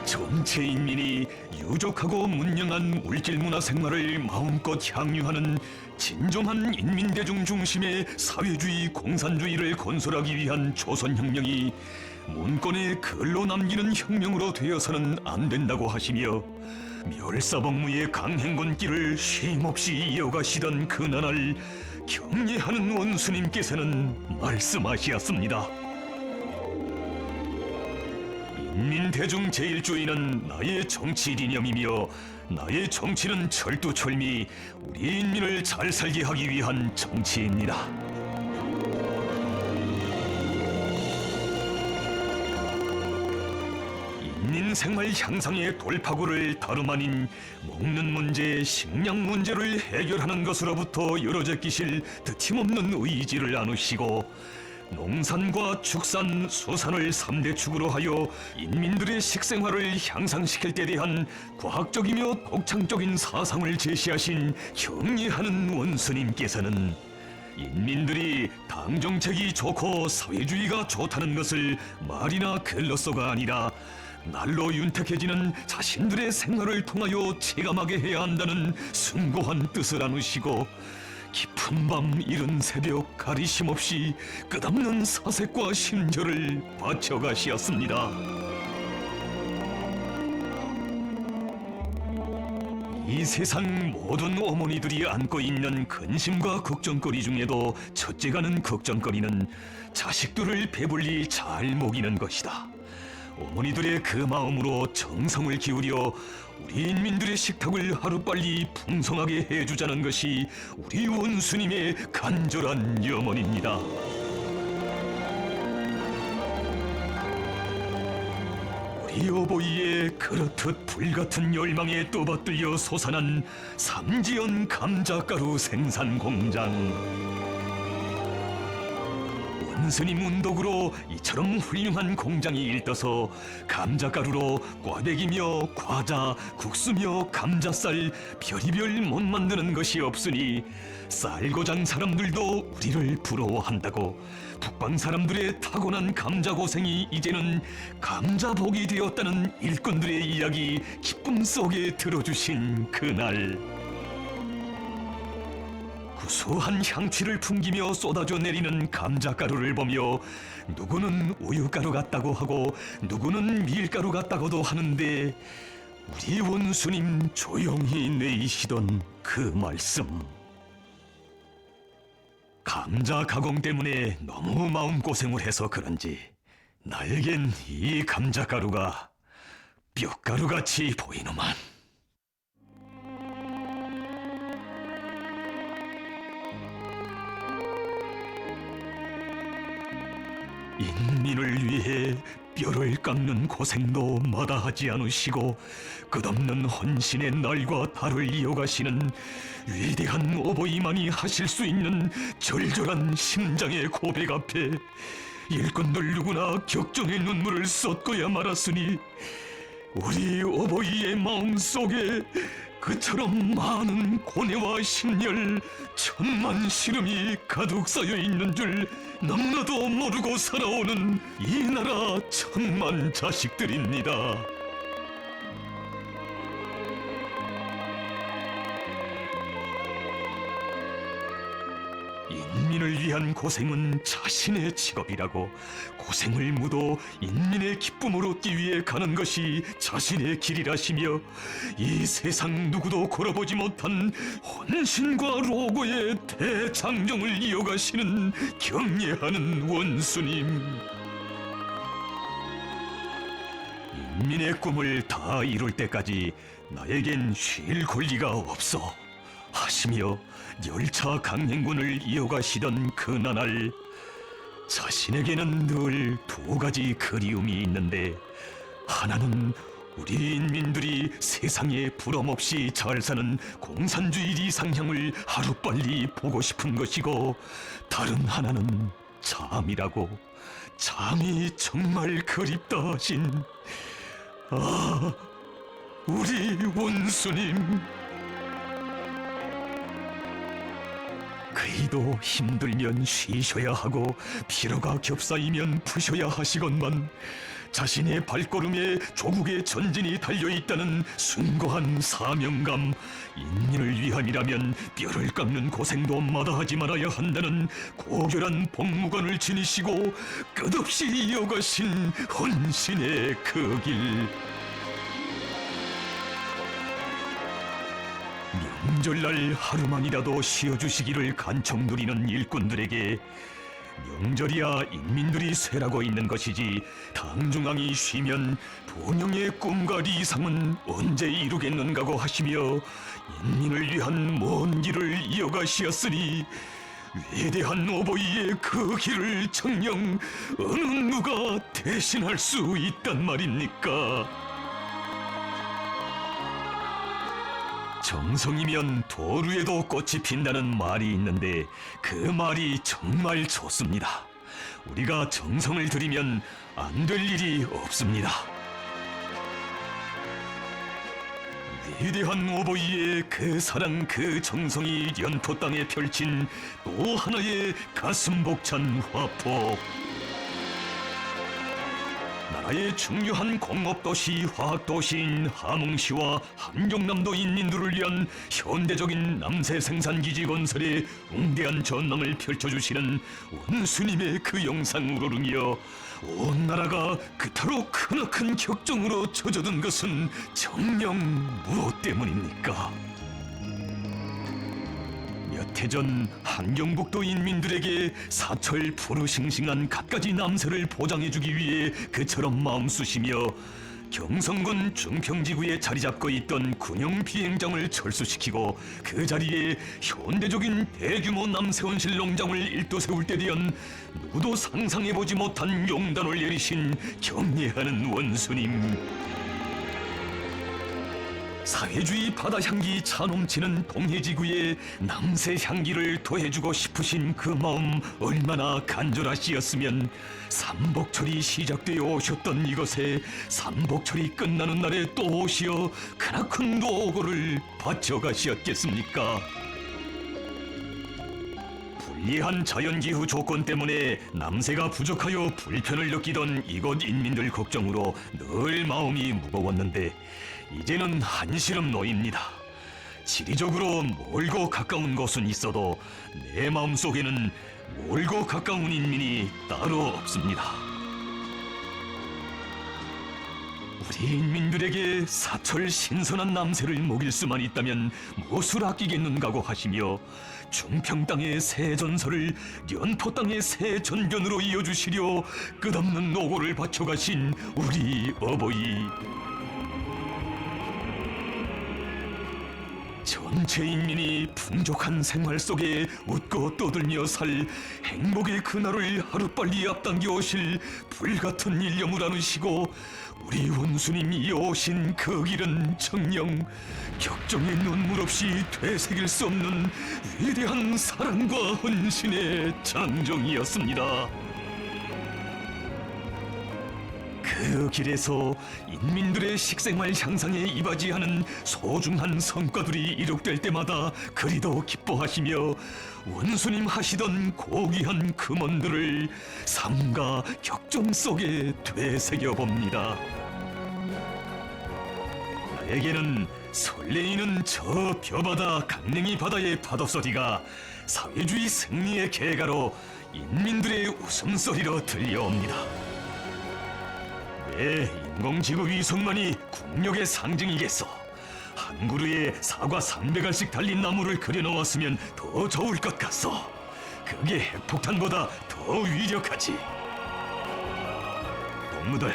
전체 인민이 유족하고 문명한 물질문화 생활을 마음껏 향유하는 진정한 인민대중 중심의 사회주의 공산주의를 건설하기 위한 조선혁명이 문권에 글로 남기는 혁명으로 되어서는 안 된다고 하시며 멸사복무의 강행군길을 쉼없이 이어가시던 그나날 경례하는 원수님께서는 말씀하시었습니다. 인민대중 제일주의는 나의 정치 이념이며 나의 정치는 철두철미 우리 인민을 잘 살게 하기 위한 정치입니다. 인민생활 향상의 돌파구를 다름 아닌 먹는 문제, 식량 문제를 해결하는 것으로부터 열어제끼실 드팀없는 의지를 나누시고 농산과 축산, 수산을 3대 축으로 하여 인민들의 식생활을 향상시킬 때 대한 과학적이며 독창적인 사상을 제시하신 경례하는 원수님께서는 인민들이 당정책이 좋고 사회주의가 좋다는 것을 말이나 글로써가 아니라 날로 윤택해지는 자신들의 생활을 통하여 체감하게 해야 한다는 숭고한 뜻을 안으시고 깊은 밤 이른 새벽 가리심 없이 끝없는 사색과 심려를 바쳐가시었습니다. 이 세상 모든 어머니들이 안고 있는 근심과 걱정거리 중에도 첫째가는 걱정거리는 자식들을 배불리 잘 먹이는 것이다. 어머니들의 그 마음으로 정성을 기울여 우리 인민들의 식탁을 하루빨리 풍성하게 해주자는 것이 우리 원수님의 간절한 염원입니다. 우리 어버이의 그렇듯 불같은 열망에 떠받들려 솟아난 삼지연 감자가루 생산 공장. 원스님 운덕으로 이처럼 훌륭한 공장이 일떠서 감자가루로 꽈배기며 과자, 국수며 감자쌀 별의별 못 만드는 것이 없으니 쌀고장 사람들도 우리를 부러워한다고 북방 사람들의 타고난 감자 고생이 이제는 감자복이 되었다는 일꾼들의 이야기 기쁨 속에 들어주신 그날, 구수한 향취를 풍기며 쏟아져 내리는 감자가루를 보며 누구는 우유가루 같다고 하고 누구는 밀가루 같다고도 하는데 우리 원수님 조용히 내이시던 그 말씀, 감자 가공 때문에 너무 마음고생을 해서 그런지 나에겐 이 감자가루가 뼈가루같이 보이노만. 인민을 위해 뼈를 깎는 고생도 마다하지 않으시고 끝없는 헌신의 날과 달을 이어가시는 위대한 어버이만이 하실 수 있는 절절한 심장의 고백 앞에 일꾼들 누구나 격정의 눈물을 쏟고야 말았으니 우리 어버이의 마음 속에 그처럼 많은 고뇌와 심려, 천만 시름이 가득 쌓여 있는 줄 너무나도 모르고 살아오는 이 나라 천만 자식들입니다. 인민을 위한 고생은 자신의 직업이라고, 고생을 묻어 인민의 기쁨을 얻기 위해 가는 것이 자신의 길이라시며 이 세상 누구도 걸어보지 못한 헌신과 로고의 대장정을 이어가시는 경례하는 원수님. 인민의 꿈을 다 이룰 때까지 나에겐 쉴 권리가 없어 하시며 열차 강행군을 이어가시던 그 나날, 자신에게는 늘 두 가지 그리움이 있는데, 하나는 우리 인민들이 세상에 부럼없이 잘 사는 공산주의 이상향을 하루빨리 보고 싶은 것이고, 다른 하나는 잠이라고. 잠이 정말 그립다 하신 우리 원수님. 그이도 힘들면 쉬셔야 하고 피로가 겹싸이면 푸셔야 하시건만 자신의 발걸음에 조국의 전진이 달려있다는 숭고한 사명감, 인민을 위함이라면 뼈를 깎는 고생도 마다하지 말아야 한다는 고결한 복무관을 지니시고 끝없이 이어가신 헌신의 그 길. 명절날 하루만이라도 쉬어주시기를 간청 누리는 일꾼들에게 명절이야 인민들이 쇠라고 있는 것이지 당중앙이 쉬면 본영의 꿈과 리상은 언제 이루겠는가고 하시며 인민을 위한 먼 길을 이어가시었으니 위대한 어버이의 그 길을 정녕 어느 누가 대신할 수 있단 말입니까? 정성이면 도루에도 꽃이 핀다는 말이 있는데 그 말이 정말 좋습니다. 우리가 정성을 들이면 안 될 일이 없습니다. 위대한 오보이의 그 사랑 그 정성이 연포 땅에 펼친 또 하나의 가슴 벅찬 화포. 나라의 중요한 공업도시 화학도시인 함흥시와 함경남도 인민들을 위한 현대적인 남새 생산기지 건설에 웅대한 전망을 펼쳐주시는 원수님의 그 영상으로 능여 온 나라가 그토록 크나큰 격정으로 젖어든 것은 정녕 무엇 때문입니까? 몇 해 전 함경북도 인민들에게 사철 푸르싱싱한 갖가지 남새를 보장해주기 위해 그처럼 마음쑤시며 경성군 중평지구에 자리 잡고 있던 군용 비행장을 철수시키고 그 자리에 현대적인 대규모 남새온실 농장을 일도세울 때 대한 누구도 상상해보지 못한 용단을 내리신 경례하는 원수님. 사회주의 바다향기 차넘치는 동해지구에 남새 향기를 더해주고 싶으신 그 마음 얼마나 간절하시었으면 삼복철이 시작되어 오셨던 이곳에 삼복철이 끝나는 날에 또 오시어 크나큰 노고를 바쳐가시었겠습니까? 불리한 자연기후 조건 때문에 남새가 부족하여 불편을 느끼던 이곳 인민들 걱정으로 늘 마음이 무거웠는데 이제는 한시름 놓입니다. 지리적으로 멀고 가까운 곳은 있어도 내 마음속에는 멀고 가까운 인민이 따로 없습니다. 우리 인민들에게 사철 신선한 남새를 먹일 수만 있다면 무엇을 아끼겠는가고 하시며 중평 땅의 새 전설을 연포 땅의 새 전변으로 이어주시려 끝없는 노고를 바쳐가신 우리 어버이. 전체 인민이 풍족한 생활 속에 웃고 떠들며 살 행복의 그날을 하루빨리 앞당겨 오실 불같은 일념을 안으시고 우리 원수님이 이어오신 그 길은 정녕 격정의 눈물 없이 되새길 수 없는 위대한 사랑과 헌신의 장정이었습니다. 그 길에서 인민들의 식생활 향상에 이바지하는 소중한 성과들이 이룩될 때마다 그리도 기뻐하시며 원수님 하시던 고귀한 금원들을 삶과 격정 속에 되새겨 봅니다. 나에게는 설레이는 저 벼바다 강냉이 바다의 파도소리가 사회주의 승리의 계가로 인민들의 웃음소리로 들려옵니다. 왜 인공지구 위성만이 국력의 상징이겠소? 한 그루에 사과 300알씩 달린 나무를 그려놓았으면 더 좋을 것 같소. 그게 핵폭탄보다 더 위력하지. 동무들,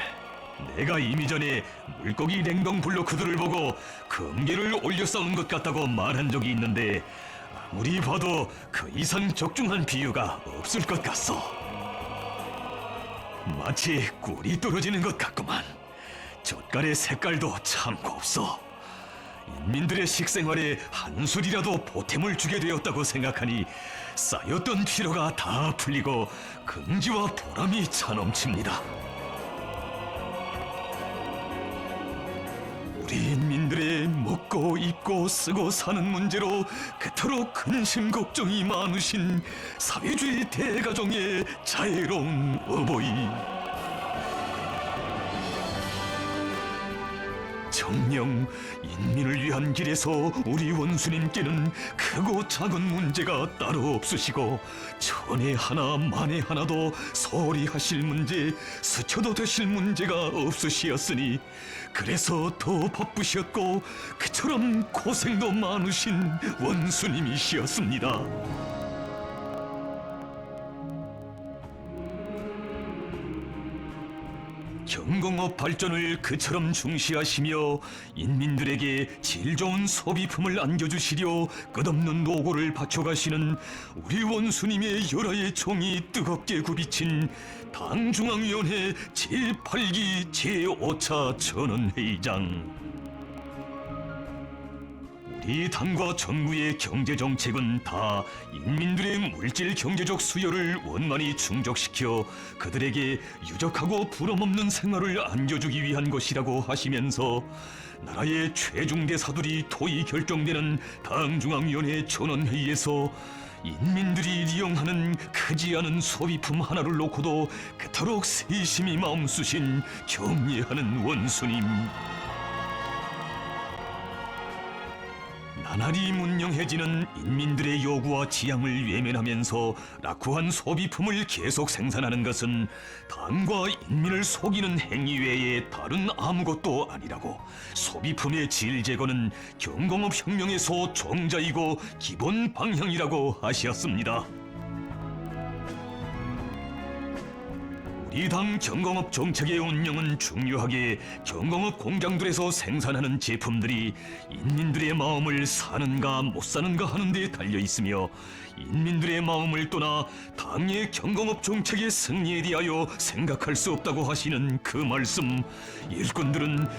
내가 이미 전에 물고기 냉동 블로크들을 보고 금괴를 올려 싸운 것 같다고 말한 적이 있는데 아무리 봐도 그 이상 적중한 비유가 없을 것 같소. 마치 꿀이 떨어지는 것 같구만. 젓갈의 색깔도 참 곱소. 인민들의 식생활에 한술이라도 보탬을 주게 되었다고 생각하니 쌓였던 피로가 다 풀리고 긍지와 보람이 차넘칩니다. 우리 인민들의 먹고 입고 쓰고 사는 문제로 그토록 근심 걱정이 많으신 사회주의 대가정의 자애로운 어버이. 정녕 인민을 위한 길에서 우리 원수님께는 크고 작은 문제가 따로 없으시고 천에 하나 만에 하나도 소홀히 하실 문제, 스쳐도 되실 문제가 없으시었으니 그래서 더 바쁘셨고 그처럼 고생도 많으신 원수님이시었습니다. 경공업 발전을 그처럼 중시하시며 인민들에게 질 좋은 소비품을 안겨주시려 끝없는 노고를 바쳐가시는 우리 원수님의 열화의 총이 뜨겁게 굽이친 당중앙위원회 제8기 제5차 전원회의장. 우리 당과 정부의 경제정책은 다 인민들의 물질 경제적 수요를 원만히 충족시켜 그들에게 유적하고 부럼없는 생활을 안겨주기 위한 것이라고 하시면서 나라의 최중대사들이 토의 결정되는 당중앙위원회 전원회의에서 인민들이 이용하는 크지 않은 소비품 하나를 놓고도 그토록 세심히 마음 쓰신 경례하는 원수님. 나날이 문명해지는 인민들의 요구와 지향을 외면하면서 낙후한 소비품을 계속 생산하는 것은 당과 인민을 속이는 행위 외에 다른 아무것도 아니라고 소비품의 질 제거는 경공업 혁명에서 종자이고 기본 방향이라고 하셨습니다. 우리 당 경공업 정책의 운영은 중요하게 경공업 공장들에서 생산하는 제품들이 인민들의 마음을 사는가 못 사는가 하는 데 달려 있으며 인민들의 마음을 떠나 당의 경공업 정책의 승리에 대하여 생각할 수 없다고 하시는 그 말씀, 일꾼들은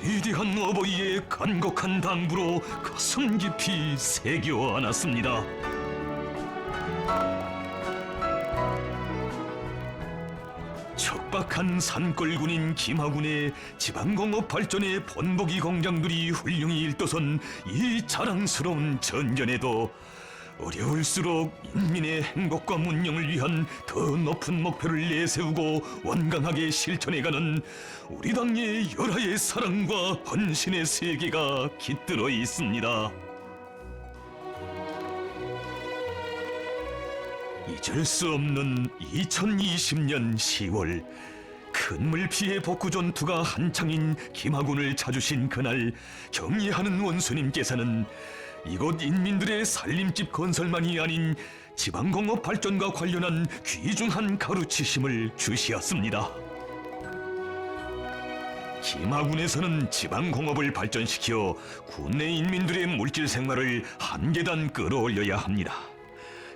위대한 어버이의 간곡한 당부로 가슴 깊이 새겨 안았습니다. 척박한 산골군인 김하군의 지방공업 발전의 본보기 공장들이 훌륭히 일떠선 이 자랑스러운 전전에도 어려울수록 인민의 행복과 문명을 위한 더 높은 목표를 내세우고 완강하게 실천해가는 우리 당의 열화의 사랑과 헌신의 세계가 깃들어 있습니다. 잊을 수 없는 2020년 10월 큰 물피해 복구 전투가 한창인 김하군을 찾으신 그날 경례하는 원수님께서는 이곳 인민들의 살림집 건설만이 아닌 지방공업 발전과 관련한 귀중한 가르치심을 주시었습니다. 김하군에서는 지방공업을 발전시켜 국내 인민들의 물질 생활을 한 계단 끌어올려야 합니다.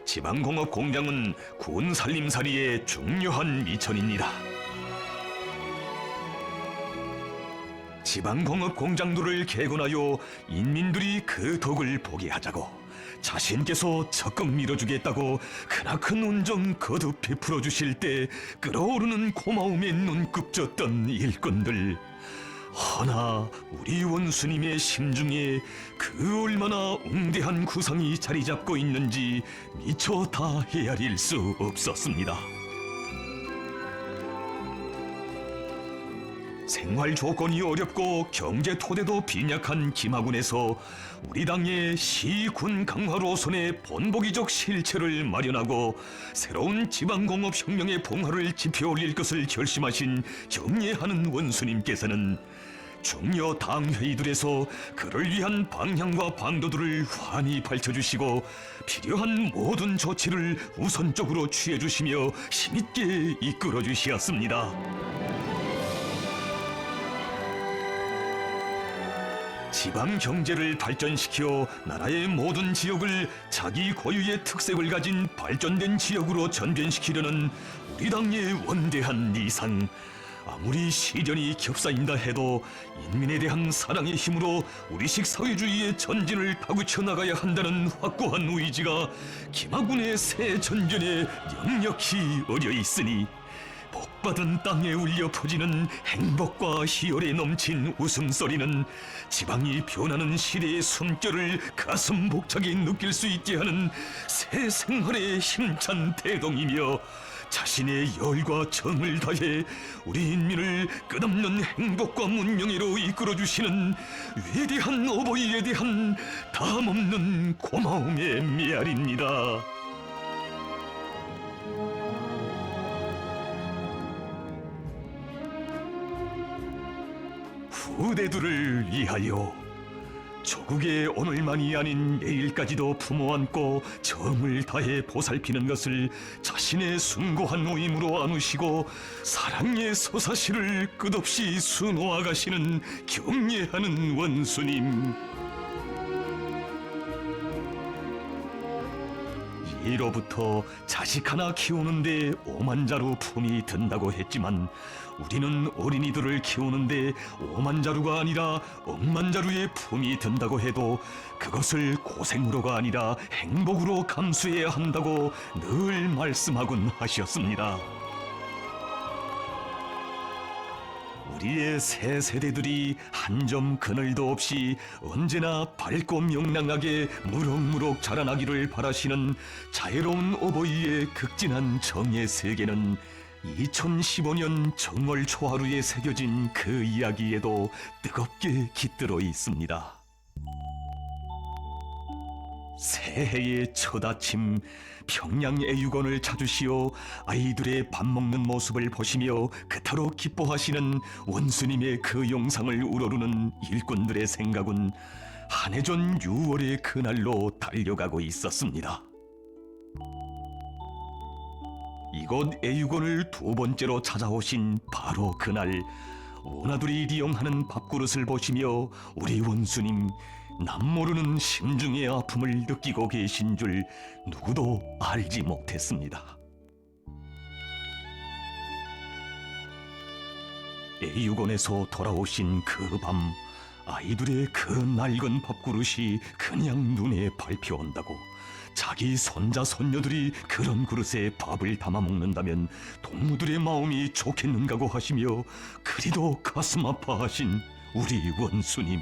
지방공업 공장은 군 살림살이의 중요한 미천입니다. 지방공업 공장들을 개건하여 인민들이 그 덕을 보게 하자고 자신께서 적극 밀어주겠다고 크나큰 운정 거듭 베풀어 주실 때 끓어오르는 고마움에 눈급졌던 일꾼들. 허나 우리 원수님의 심중에 그 얼마나 웅대한 구상이 자리 잡고 있는지 미처 다 헤아릴 수 없었습니다. 생활 조건이 어렵고 경제 토대도 빈약한 김하군에서 우리 당의 시군 강화로선의 본보기적 실체를 마련하고 새로운 지방공업 혁명의 봉화를 지펴 올릴 것을 결심하신 경례하는 원수님께서는 중요 당회의들에서 그를 위한 방향과 방도들을 환히 밝혀주시고 필요한 모든 조치를 우선적으로 취해주시며 힘있게 이끌어주시었습니다. 지방 경제를 발전시켜 나라의 모든 지역을 자기 고유의 특색을 가진 발전된 지역으로 전변시키려는 우리 당의 원대한 이상. 아무리 시련이 겹사인다 해도 인민에 대한 사랑의 힘으로 우리식 사회주의의 전진을 다구쳐 나가야 한다는 확고한 의지가 김하군의 새 전전에 역력히 어려 있으니 복받은 땅에 울려 퍼지는 행복과 희열에 넘친 웃음소리는 지방이 변하는 시대의 숨결을 가슴 벅차게 느낄 수 있게 하는 새 생활의 힘찬 대동이며 자신의 열과 정을 다해 우리 인민을 끝없는 행복과 문명으로 이끌어주시는 위대한 어버이에 대한 담없는 고마움의 메아리입니다. 후대들을 위하여 조국의 오늘만이 아닌 내일까지도 품어안고 정을 다해 보살피는 것을 자신의 숭고한 의무로 안으시고 사랑의 서사시를 끝없이 수놓아가시는 경례하는 원수님. 이로부터 자식 하나 키우는데 5만 자루 품이 든다고 했지만 우리는 어린이들을 키우는데 5만 자루가 아니라 억만 자루의 품이 든다고 해도 그것을 고생으로가 아니라 행복으로 감수해야 한다고 늘 말씀하곤 하셨습니다. 우리의 새 세대들이 한 점 그늘도 없이 언제나 밝고 명랑하게 무럭무럭 자라나기를 바라시는 자애로운 어버이의 극진한 정의 세계는 2015년 정월 초하루에 새겨진 그 이야기에도 뜨겁게 깃들어 있습니다. 새해의 첫 아침 평양애육원을 찾으시어 아이들의 밥 먹는 모습을 보시며 그토로 기뻐하시는 원수님의 그 영상을 우러르는 일꾼들의 생각은 한 해 전 6월의 그날로 달려가고 있었습니다. 이곳 애육원을 두 번째로 찾아오신 바로 그날, 원아들이 리용하는 밥그릇을 보시며 우리 원수님 남모르는 심중의 아픔을 느끼고 계신 줄 누구도 알지 못했습니다. 애육원에서 돌아오신 그 밤, 아이들의 그 낡은 밥그릇이 그냥 눈에 밟혀온다고, 자기 손자 손녀들이 그런 그릇에 밥을 담아 먹는다면 동무들의 마음이 좋겠는가고 하시며 그리도 가슴 아파하신 우리 원수님.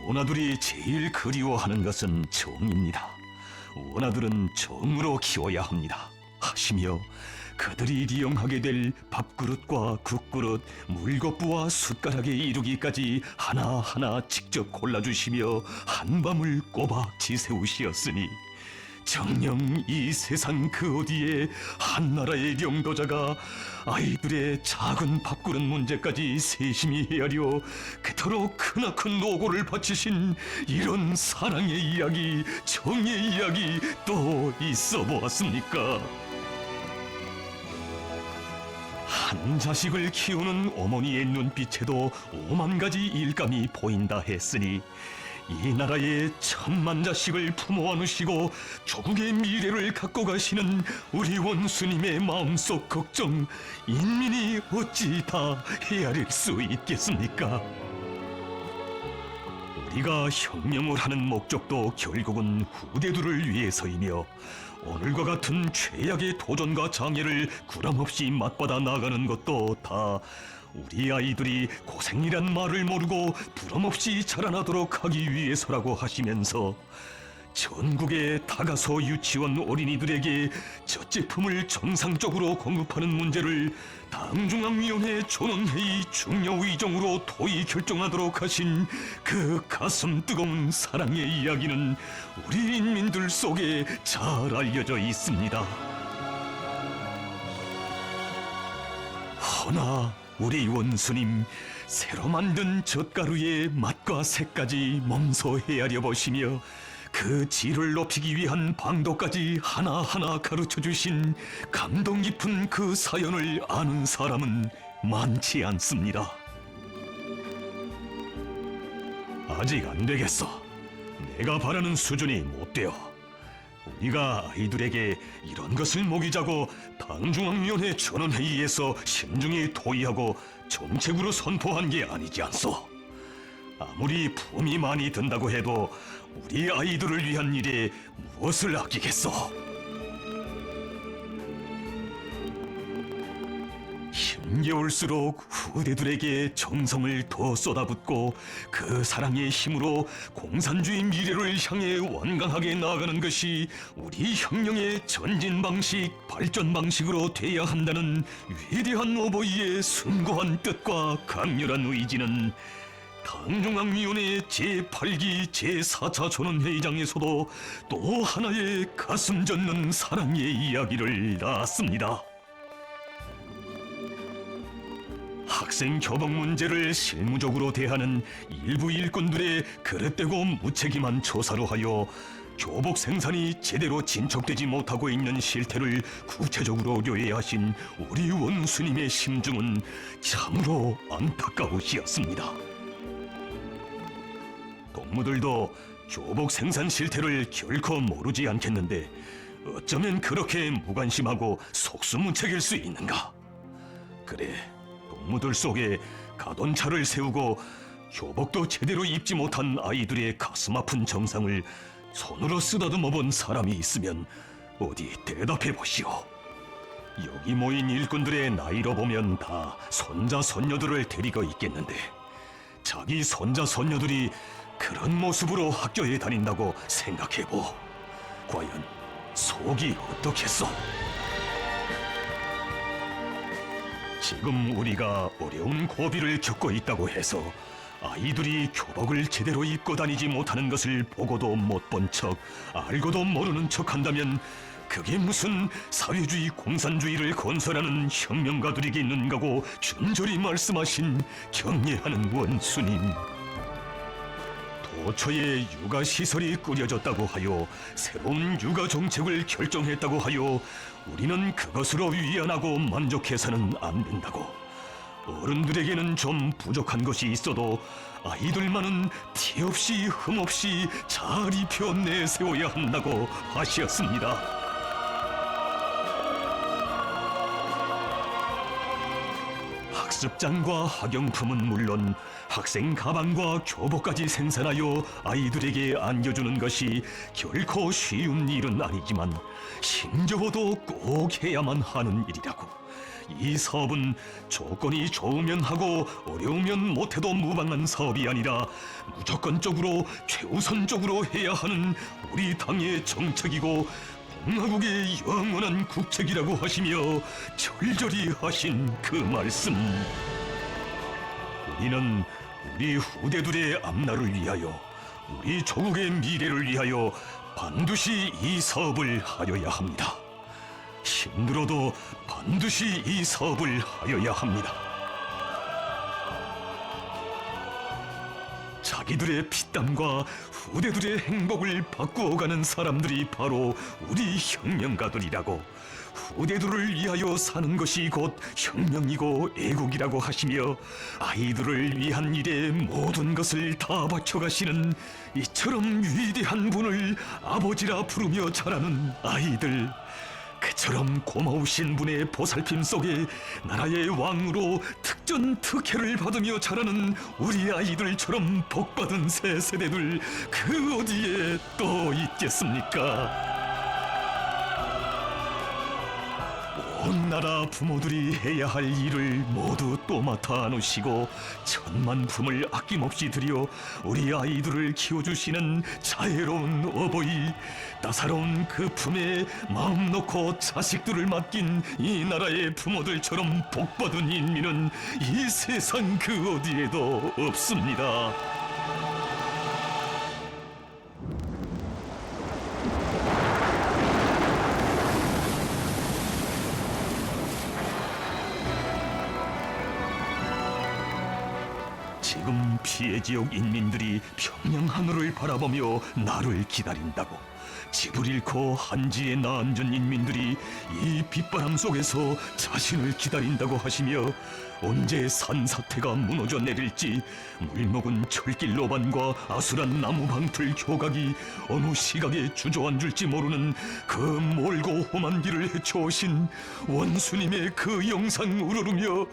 원아들이 제일 그리워하는 것은 정입니다. 원아들은 정으로 키워야 합니다 하시며 그들이 리용하게 될 밥그릇과 국그릇, 물거부와 숟가락에 이르기까지 하나하나 직접 골라주시며 한밤을 꼬박 지새우시었으니 정녕 이 세상 그 어디에 한나라의 영도자가 아이들의 작은 밥그릇 문제까지 세심히 헤아려 그토록 크나큰 노고를 바치신 이런 사랑의 이야기, 정의 이야기 또 있어 보았습니까? 한 자식을 키우는 어머니의 눈빛에도 5만 가지 일감이 보인다 했으니 이 나라의 1000만 자식을 품어 안으시고 조국의 미래를 갖고 가시는 우리 원수님의 마음속 걱정, 인민이 어찌 다 헤아릴 수 있겠습니까? 우리가 혁명을 하는 목적도 결국은 후대들을 위해서이며 오늘과 같은 최악의 도전과 장애를 구람없이 맞받아 나가는 것도 다 우리 아이들이 고생이란 말을 모르고 부럼없이 자라나도록 하기 위해서라고 하시면서 전국의 다가소 유치원 어린이들에게 젖제품을 정상적으로 공급하는 문제를 당중앙위원회 전원회의 중요의정으로 토의 결정하도록 하신 그 가슴 뜨거운 사랑의 이야기는 우리 인민들 속에 잘 알려져 있습니다. 허나 우리 원수님, 새로 만든 젓가루의 맛과 색까지 몸소 헤아려 보시며 그 질을 높이기 위한 방도까지 하나하나 가르쳐주신 감동 깊은 그 사연을 아는 사람은 많지 않습니다. 아직 안 되겠어. 내가 바라는 수준이 못 되어. 우리가 아이들에게 이런 것을 먹이자고 당중앙위원회 전원회의에서 신중히 토의하고 정책으로 선포한 게 아니지 않소. 아무리 품이 많이 든다고 해도 우리 아이들을 위한 일에 무엇을 아끼겠소? 힘겨울수록 후대들에게 정성을 더 쏟아붓고 그 사랑의 힘으로 공산주의 미래를 향해 완강하게 나아가는 것이 우리 혁명의 전진 방식, 발전 방식으로 돼야 한다는 위대한 어버이의 숭고한 뜻과 강렬한 의지는 당중앙위원회 제8기 제4차 전원회의장에서도 또 하나의 가슴 젖는 사랑의 이야기를 낳았습니다. 학생 교복 문제를 실무적으로 대하는 일부 일꾼들의 그릇되고 무책임한 조사로 하여 교복 생산이 제대로 진척되지 못하고 있는 실태를 구체적으로 요해하신 우리 원수님의 심중은 참으로 안타까우시었습니다. 동무들도 교복 생산 실태를 결코 모르지 않겠는데 어쩌면 그렇게 무관심하고 속수무책일 수 있는가? 그래, 동무들 속에 가돈차를 세우고 교복도 제대로 입지 못한 아이들의 가슴 아픈 정상을 손으로 쓰다듬어 본 사람이 있으면 어디 대답해 보시오. 여기 모인 일꾼들의 나이로 보면 다 손자 손녀들을 데리고 있겠는데 자기 손자 손녀들이 그런 모습으로 학교에 다닌다고 생각해보. 과연 속이 어떻겠소? 지금 우리가 어려운 고비를 겪고 있다고 해서 아이들이 교복을 제대로 입고 다니지 못하는 것을 보고도 못 본 척, 알고도 모르는 척한다면 그게 무슨 사회주의 공산주의를 건설하는 혁명가들에게 있는가고 준절히 말씀하신 경례하는 원수님. 도처에 육아 시설이 꾸려졌다고 하여 새로운 육아 정책을 결정했다고 하여 우리는 그것으로 위안하고 만족해서는 안 된다고. 어른들에게는 좀 부족한 것이 있어도 아이들만은 티 없이 흠 없이 잘 입혀 내세워야 한다고 하셨습니다. 학습장과 학용품은 물론 학생 가방과 교복까지 생산하여 아이들에게 안겨주는 것이 결코 쉬운 일은 아니지만 힘겨워도 꼭 해야만 하는 일이라고. 이 사업은 조건이 좋으면 하고 어려우면 못해도 무방한 사업이 아니라 무조건적으로 최우선적으로 해야 하는 우리 당의 정책이고 공화국의 영원한 국책이라고 하시며 절절히 하신 그 말씀. 우리는 우리 후대들의 앞날을 위하여, 우리 조국의 미래를 위하여 반드시 이 사업을 하여야 합니다. 힘들어도 반드시 이 사업을 하여야 합니다. 자기들의 피땀과 후대들의 행복을 바꾸어가는 사람들이 바로 우리 혁명가들이라고. 후대들을 위하여 사는 것이 곧 혁명이고 애국이라고 하시며 아이들을 위한 일에 모든 것을 다 바쳐가시는 이처럼 위대한 분을 아버지라 부르며 자라는 아이들. 그처럼 고마우신 분의 보살핌 속에 나라의 왕으로 특전특혜를 받으며 자라는 우리 아이들처럼 복받은 새 세대들 그 어디에 또 있겠습니까? 온 나라 부모들이 해야 할 일을 모두 또 맡아 안으시고 천만 품을 아낌없이 들여 우리 아이들을 키워주시는 자애로운 어버이, 따사로운 그 품에 마음 놓고 자식들을 맡긴 이 나라의 부모들처럼 복받은 인민은 이 세상 그 어디에도 없습니다. 지금 피해 지역 인민들이 평양 하늘을 바라보며 나를 기다린다고. 집을 잃고 한지에 나앉은 인민들이 이 빗바람 속에서 자신을 기다린다고 하시며 언제 산사태가 무너져 내릴지 물먹은 철길 노반과 아수란 나무 방틀 교각이 어느 시각에 주저앉을지 모르는 그 멀고 험한 길을 헤쳐오신 원수님의 그 영상 우러르며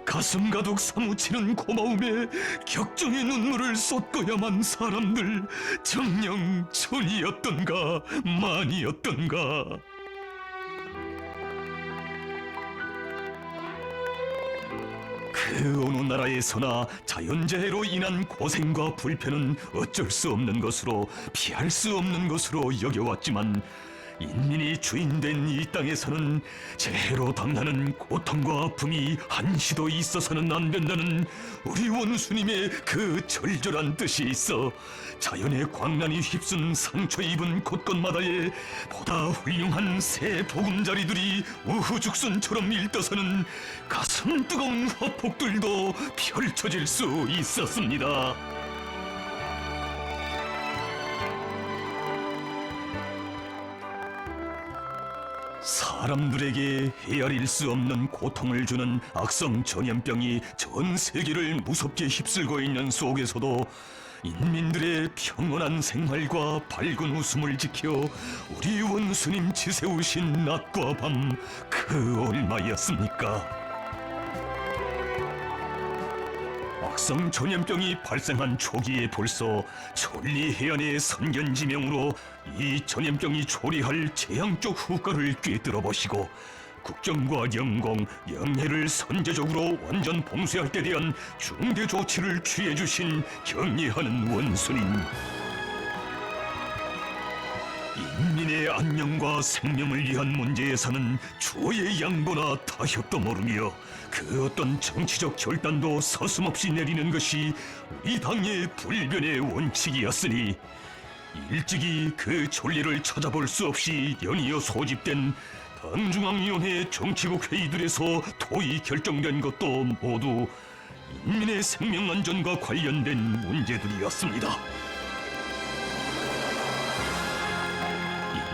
가슴 가득 사무치는 고마움에 격정의 눈물을 쏟고야만 사람들 정녕 천이었던가 만이었던가. 그 어느 나라에서나 자연재해로 인한 고생과 불편은 어쩔 수 없는 것으로 피할 수 없는 것으로 여겨왔지만 인민이 주인된 이 땅에서는 재해로 당하는 고통과 아픔이 한시도 있어서는 안 된다는 우리 원수님의 그 절절한 뜻이 있어 자연의 광란이 휩쓴 상처 입은 곳곳마다에 보다 훌륭한 새 보금자리들이 우후죽순처럼 일떠서는 가슴 뜨거운 화폭들도 펼쳐질 수 있었습니다. 사람들에게 헤아릴 수 없는 고통을 주는 악성 전염병이 전 세계를 무섭게 휩쓸고 있는 속에서도 인민들의 평온한 생활과 밝은 웃음을 지켜 우리 원수님 지새우신 낮과 밤 그 얼마였습니까? 악성 전염병이 발생한 초기에 벌써 천리 해안의 선견지명으로 이 전염병이 초래할 재앙적 후과를 꿰뚫어 보시고 국정과 영공, 영해를 선제적으로 완전 봉쇄할 때 대한 중대 조치를 취해 주신 경례하는 원수님. 인민 인민의 안녕과 생명을 위한 문제에서는 주어의 양보나 타협도 모르며 그 어떤 정치적 결단도 서슴없이 내리는 것이 우리 당의 불변의 원칙이었으니 일찍이 그 전례를 찾아볼 수 없이 연이어 소집된 당중앙위원회 정치국 회의들에서 토의 결정된 것도 모두 인민의 생명 안전과 관련된 문제들이었습니다.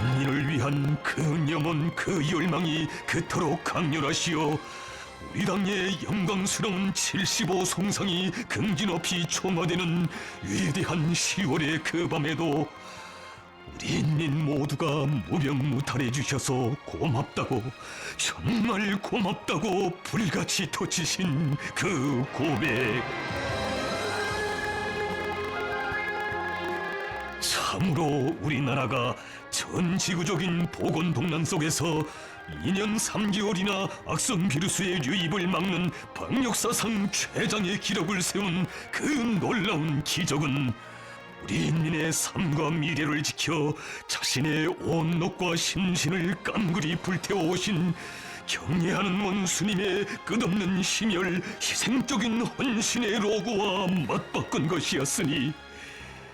인민을 위한 그 염원, 그 열망이 그토록 강렬하시어 우리 당의 영광스러운 75 송상이 긍지 높이 총화되는 위대한 10월의 그 밤에도 우리 인민 모두가 무병무탈해 주셔서 고맙다고, 정말 고맙다고 불같이 터치신 그 고백. 참으로 우리나라가 전 지구적인 보건동란 속에서 2년 3개월이나 악성 비루스의 유입을 막는 방역사상 최장의 기록을 세운 그 놀라운 기적은 우리 인민의 삶과 미래를 지켜 자신의 온 녹과 심신을 깜그리 불태워오신 경애하는 원수님의 끝없는 심혈, 희생적인 헌신의 로고와 맞바꾼 것이었으니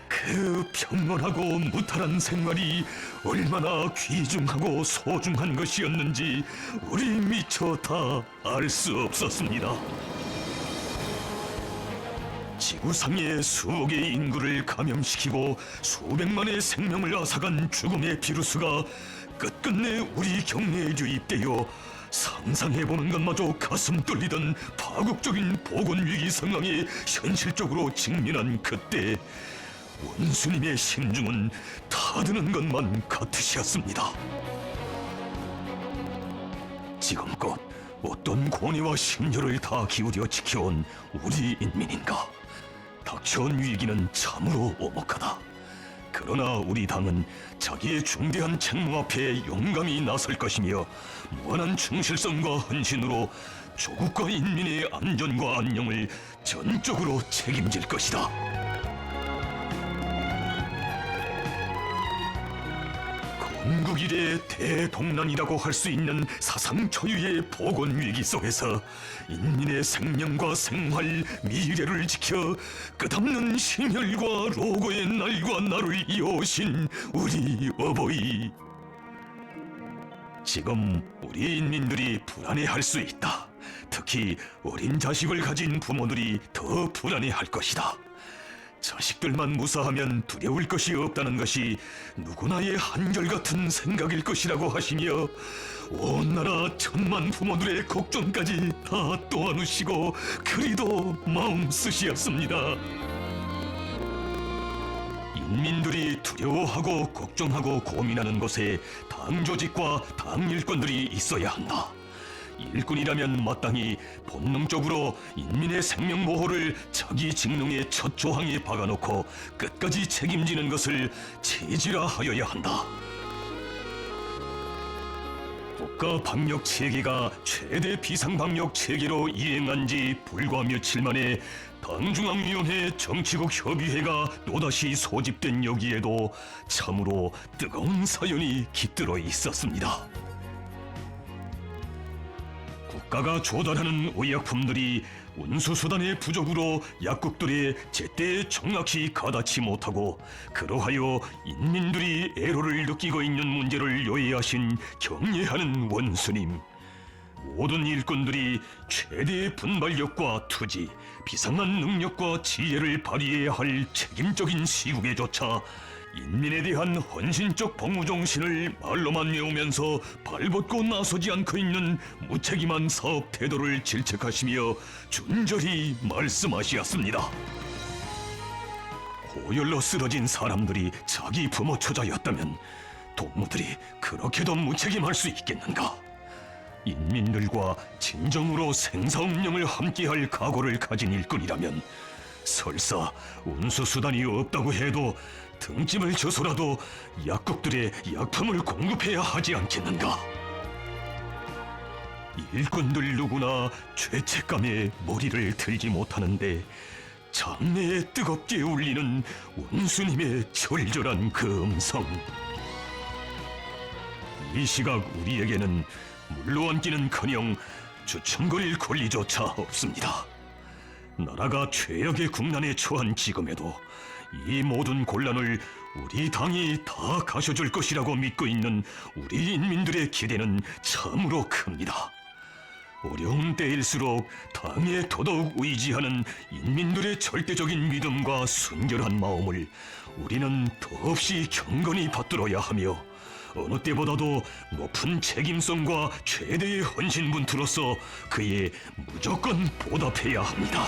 그 평온하고 무탈한 생활이 얼마나 귀중하고 소중한 것이었는지 우리 미처 다 알 수 없었습니다. 지구상의 수억의 인구를 감염시키고 수백만의 생명을 앗아간 죽음의 비루스가 끝끝내 우리 경내에 유입되어 상상해보는 것마저 가슴 뚫리던 파국적인 보건위기 상황에 현실적으로 직면한 그때 원수님의 심중은 타드는 것만 같으셨습니다. 지금껏 어떤 고뇌와 심려를 다 기울여 지켜온 우리 인민인가? 닥쳐온 위기는 참으로 오목하다. 그러나 우리 당은 자기의 중대한 책무 앞에 용감히 나설 것이며 무한한 충실성과 헌신으로 조국과 인민의 안전과 안녕을 전적으로 책임질 것이다. 건국 이래 대동란이라고 할 수 있는 사상 초유의 보건위기 속에서 인민의 생명과 생활, 미래를 지켜 끝없는 심혈과 로고의 날과 날을 이어오신 우리 어버이. 지금 우리 인민들이 불안해할 수 있다. 특히 어린 자식을 가진 부모들이 더 불안해할 것이다. 자식들만 무사하면 두려울 것이 없다는 것이 누구나의 한결같은 생각일 것이라고 하시며 온 나라 천만 부모들의 걱정까지 다 떠안으시고 그리도 마음 쓰시었습니다. 인민들이 두려워하고 걱정하고 고민하는 곳에 당 조직과 당 일꾼들이 있어야 한다. 일꾼이라면 마땅히 본능적으로 인민의 생명 보호를 자기 직능의 첫 조항에 박아놓고 끝까지 책임지는 것을 체질화하여야 한다. 국가 방역 체계가 최대 비상 방역 체계로 이행한 지 불과 며칠 만에 당중앙위원회 정치국 협의회가 또다시 소집된 여기에도 참으로 뜨거운 사연이 깃들어 있었습니다. 국가가 조달하는 의약품들이 운수수단의 부족으로 약국들에 제때 정확히 가닿지 못하고 그러하여 인민들이 애로를 느끼고 있는 문제를 요해하신 경례하는 원수님. 모든 일꾼들이 최대의 분발력과 투지, 비상한 능력과 지혜를 발휘해야 할 책임적인 시국에조차 인민에 대한 헌신적 복무정신을 말로만 외우면서 발벗고 나서지 않고 있는 무책임한 사업 태도를 질책하시며 준절히 말씀하시었습니다. 고열로 쓰러진 사람들이 자기 부모 처자였다면 동무들이 그렇게도 무책임할 수 있겠는가? 인민들과 진정으로 생사운명을 함께할 각오를 가진 일꾼이라면 설사 운수수단이 없다고 해도 등짐을 져서라도 약국들에 약품을 공급해야 하지 않겠는가? 일꾼들 누구나 죄책감에 머리를 들지 못하는데 장내에 뜨겁게 울리는 원수님의 절절한 그 음성. 이 시각 우리에게는 물러앉기는커녕 주춤거릴 권리조차 없습니다. 나라가 최악의 국난에 처한 지금에도 이 모든 곤란을 우리 당이 다 가셔줄 것이라고 믿고 있는 우리 인민들의 기대는 참으로 큽니다. 어려운 때일수록 당에 더더욱 의지하는 인민들의 절대적인 믿음과 순결한 마음을 우리는 더없이 경건히 받들어야 하며 어느 때보다도 높은 책임성과 최대의 헌신분투로서 그에 무조건 보답해야 합니다.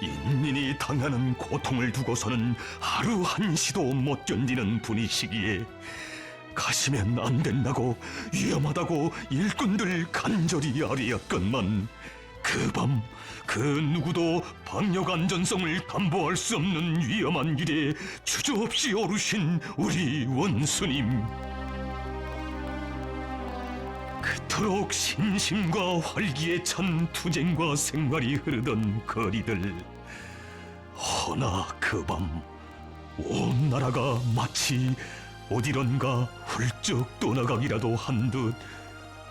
인민이 당하는 고통을 두고서는 하루 한시도 못 견디는 분이시기에 가시면 안 된다고 위험하다고 일꾼들 간절히 아뢰었건만 그 밤 그 누구도 방역 안전성을 담보할 수 없는 위험한 길에 주저없이 오르신 우리 원수님, 그토록 신심과 활기에 찬 투쟁과 생활이 흐르던 거리들, 허나 그 밤 온 나라가 마치 어디론가 훌쩍 떠나가기라도 한 듯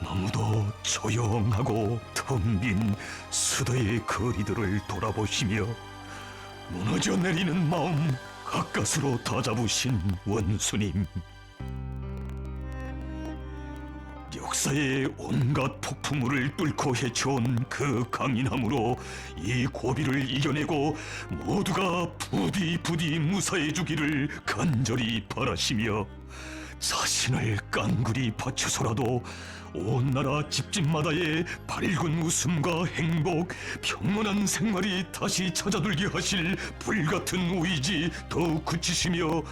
너무도 조용하고 텅 빈 수도의 거리들을 돌아보시며 무너져 내리는 마음 가까스로 다잡으신 원수님, 역사의 온갖 폭풍우를 뚫고 헤쳐온 그 강인함으로 이 고비를 이겨내고 모두가 부디 무사해주기를 간절히 바라시며 자신을 깡그리 바쳐서라도 온 나라 집집마다의 밝은 웃음과 행복, 평온한 생활이 다시 찾아들게 하실 불같은 의지 더욱 굳히시며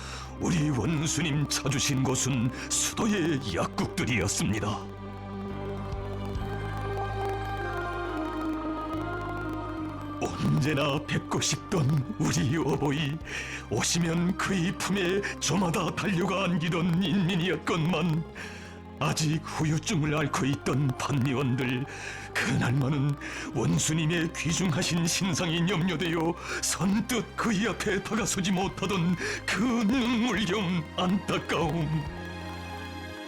우리 원수님 찾으신 곳은 수도의 약국들이었습니다. 언제나 뵙고 싶던 우리 어버이, 오시면 그의 품에 저마다 달려가 안기던 인민이었건만 아직 후유증을 앓고 있던 판미원들, 그날만은 원수님의 귀중하신 신상이 염려되어 선뜻 그의 앞에 다가서지 못하던 그 눈물 겸 안타까움.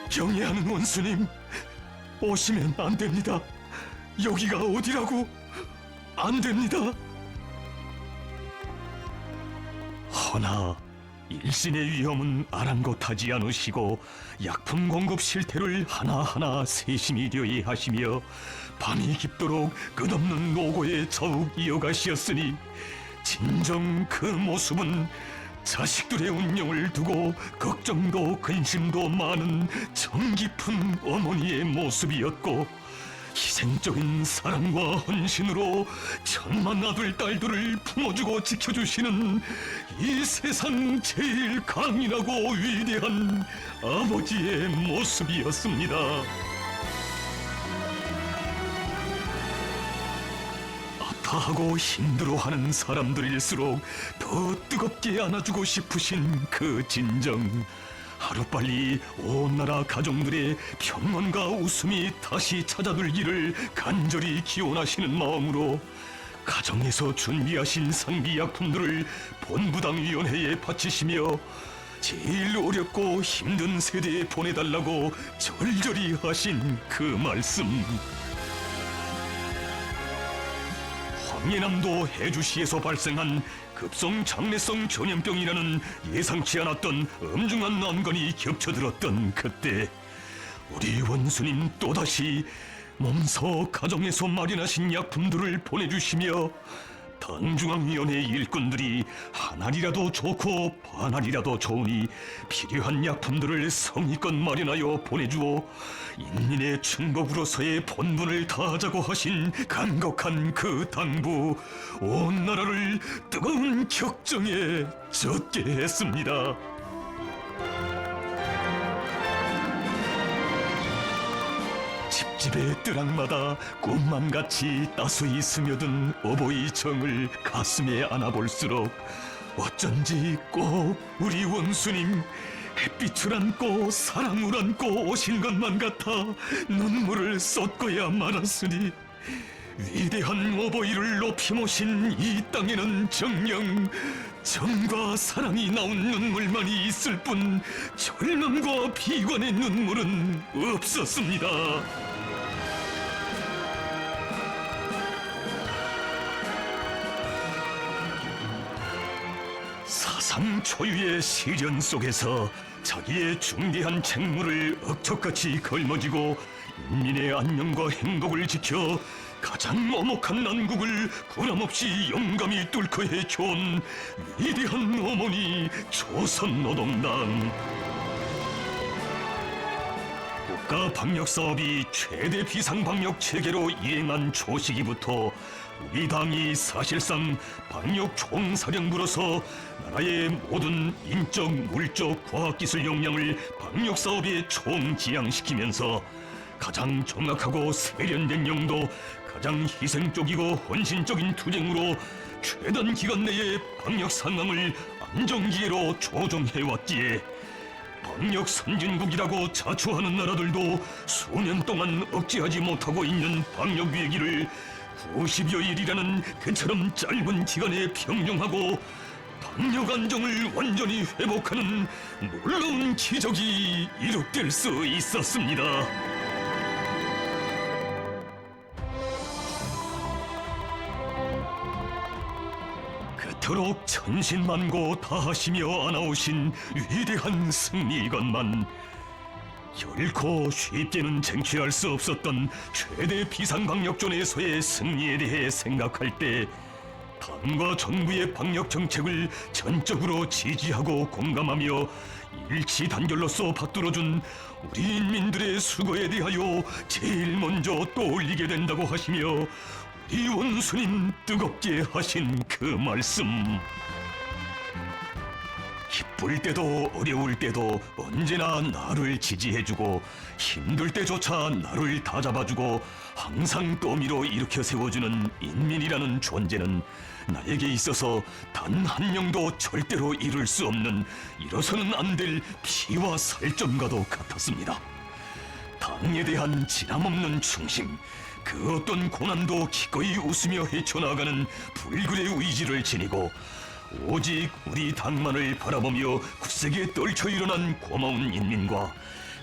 경애하는 원수님, 오시면 안 됩니다. 여기가 어디라고? 안 됩니다. 허나 일신의 위험은 아랑곳하지 않으시고 약품 공급 실태를 하나하나 세심히留意하시며 밤이 깊도록 끝없는 노고에 더욱 이어가시었으니 진정 그 모습은 자식들의 운명을 두고 걱정도 근심도 많은 정 깊은 어머니의 모습이었고, 희생적인 사랑과 헌신으로 천만 아들 딸들을 품어주고 지켜주시는 이 세상 제일 강인하고 위대한 아버지의 모습이었습니다. 아파하고 힘들어하는 사람들일수록 더 뜨겁게 안아주고 싶으신 그 진정, 하루빨리 온 나라 가족들의 평온과 웃음이 다시 찾아들기를 간절히 기원하시는 마음으로 가정에서 준비하신 상비약품들을 본부당위원회에 바치시며 제일 어렵고 힘든 세대에 보내달라고 절절히 하신 그 말씀, 황해남도 해주시에서 발생한 급성 장내성 전염병이라는 예상치 않았던 엄중한 난관이 겹쳐들었던 그때 우리 원수님 또다시 몸소 가정에서 마련하신 약품들을 보내주시며 당중앙위원회 일꾼들이 한 알이라도 좋고 반 알이라도 좋으니 필요한 약품들을 성의껏 마련하여 보내주어 인민의 충복으로서의 본분을 다하자고 하신 간곡한 그 당부, 온 나라를 뜨거운 격정에 젖게 했습니다. 집집의 뜨락마다 꿈만같이 따스히 스며든 어버이 정을 가슴에 안아볼수록 어쩐지 꼭 우리 원수님 햇빛을 안고 사랑을 안고 오신 것만 같아 눈물을 쏟고야 말았으니, 위대한 어버이를 높이 모신 이 땅에는 정녕 정과 사랑이 나온 눈물만이 있을 뿐 절망과 비관의 눈물은 없었습니다. 사상 초유의 시련 속에서 자기의 중대한 책무를 억척같이 걸머쥐고 인민의 안녕과 행복을 지켜 가장 엄혹한 난국을 군함없이 용감히 뚫고 헤쳐온 위대한 어머니 조선노동당. 국가 방역 사업이 최대 비상 방역 체계로 이행한 초시기부터 우리 당이 사실상 방역 총사령부로서 나라의 모든 인적, 물적, 과학기술 역량을 방역 사업에 총지향시키면서 가장 정확하고 세련된 용도, 가장 희생적이고 헌신적인 투쟁으로 최단 기간 내에 방역 상황을 안정기회로 조정해왔기에 방역 선진국이라고 자처하는 나라들도 수년 동안 억제하지 못하고 있는 방역 위기를 90여일이라는 그처럼 짧은 기간에 평정하고 방역 안정을 완전히 회복하는 놀라운 기적이 이룩될 수 있었습니다. 그토록 천신만고 다하시며 안아오신 위대한 승리이건만 결코 쉽게는 쟁취할 수 없었던 최대 비상방역존에서의 승리에 대해 생각할 때 당과 정부의 방역 정책을 전적으로 지지하고 공감하며 일치단결로서 받들어준 우리 인민들의 수고에 대하여 제일 먼저 떠올리게 된다고 하시며 우리 원수님 뜨겁게 하신 그 말씀, 기쁠 때도 어려울 때도 언제나 나를 지지해주고 힘들 때조차 나를 다잡아주고 항상 떠미로 일으켜 세워주는 인민이라는 존재는 나에게 있어서 단 한 명도 절대로 이룰 수 없는 이뤄서는 안 될 피와 살점과도 같았습니다. 당에 대한 지남없는 충심, 그 어떤 고난도 기꺼이 웃으며 헤쳐나가는 불굴의 의지를 지니고 오직 우리 당만을 바라보며 굳세게 떨쳐 일어난 고마운 인민과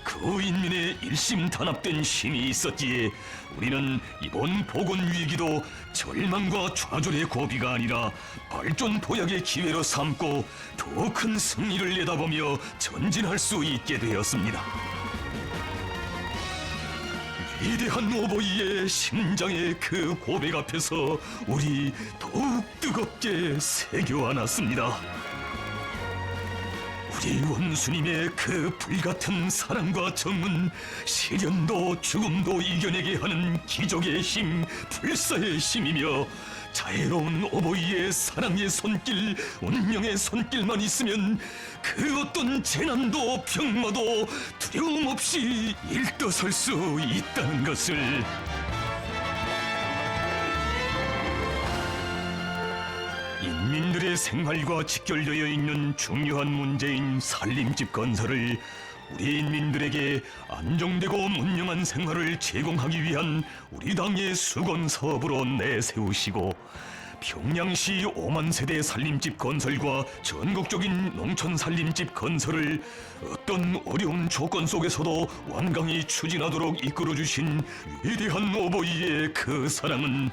그 인민의 일심단합된 힘이 있었기에 우리는 이번 보건 위기도 절망과 좌절의 고비가 아니라 발전 도약의 기회로 삼고 더 큰 승리를 내다보며 전진할 수 있게 되었습니다. 위대한 오보이의 심장의 그 고백 앞에서 우리 더욱 뜨겁게 새겨 안았습니다. 우리 원수님의 그 불같은 사랑과 정은 시련도 죽음도 이겨내게 하는 기적의 힘, 불사의 힘이며 자애로운 오보이의 사랑의 손길, 운명의 손길만 있으면 그 어떤 재난도 병마도 두려움 없이 일떠설 수 있다는 것을. 인민들의 생활과 직결되어 있는 중요한 문제인 살림집 건설을 우리 인민들에게 안정되고 문명한 생활을 제공하기 위한 우리 당의 수건 사업으로 내세우시고 평양시 5만 세대 살림집 건설과 전국적인 농촌 살림집 건설을 어떤 어려운 조건 속에서도 완강히 추진하도록 이끌어주신 위대한 오보이의 그 사랑은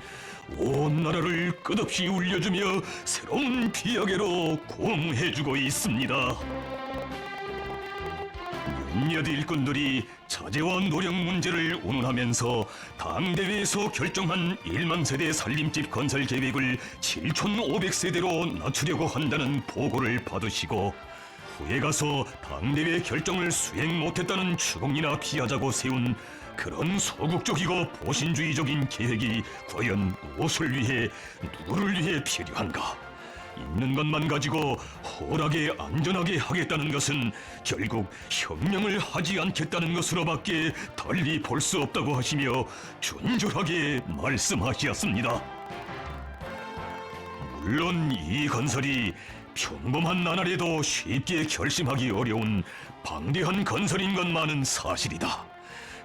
온 나라를 끝없이 울려주며 새로운 비약계로 고무해주고 있습니다. 몇몇 일꾼들이 자재와 노력 문제를 운운하면서 당대회에서 결정한 1만 세대 살림집 건설 계획을 7,500세대로 낮추려고 한다는 보고를 받으시고 후에 가서 당대회 결정을 수행 못했다는 추궁이나 피하자고 세운 그런 소극적이고 보신주의적인 계획이 과연 무엇을 위해 누구를 위해 필요한가? 있는 것만 가지고 홀하게 안전하게 하겠다는 것은 결국 혁명을 하지 않겠다는 것으로밖에 달리 볼 수 없다고 하시며 준절하게 말씀하셨습니다. 물론 이 건설이 평범한 나날에도 쉽게 결심하기 어려운 방대한 건설인 것만은 사실이다.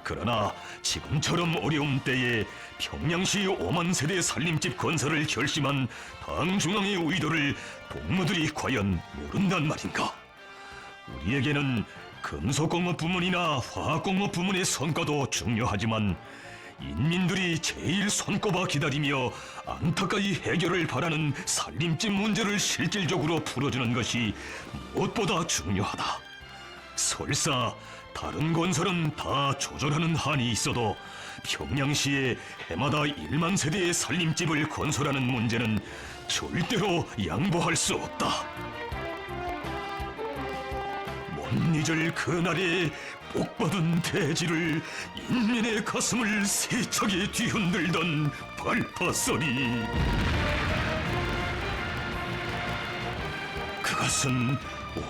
그러나 지금처럼 어려운 때에 평양시 5만 세대 살림집 건설을 결심한 당 중앙의 의도를 동무들이 과연 모른단 말인가? 우리에게는 금속공업 부문이나 화학공업 부문의 성과도 중요하지만 인민들이 제일 손꼽아 기다리며 안타까이 해결을 바라는 살림집 문제를 실질적으로 풀어주는 것이 무엇보다 중요하다. 설사 다른 건설은 다 조절하는 한이 있어도 평양시에 해마다 1만 세대의 살림집을 건설하는 문제는 절대로 양보할 수 없다. 못 잊을 그날의 복받은 대지를 인민의 가슴을 세차게 뒤흔들던 발파소리. 그것은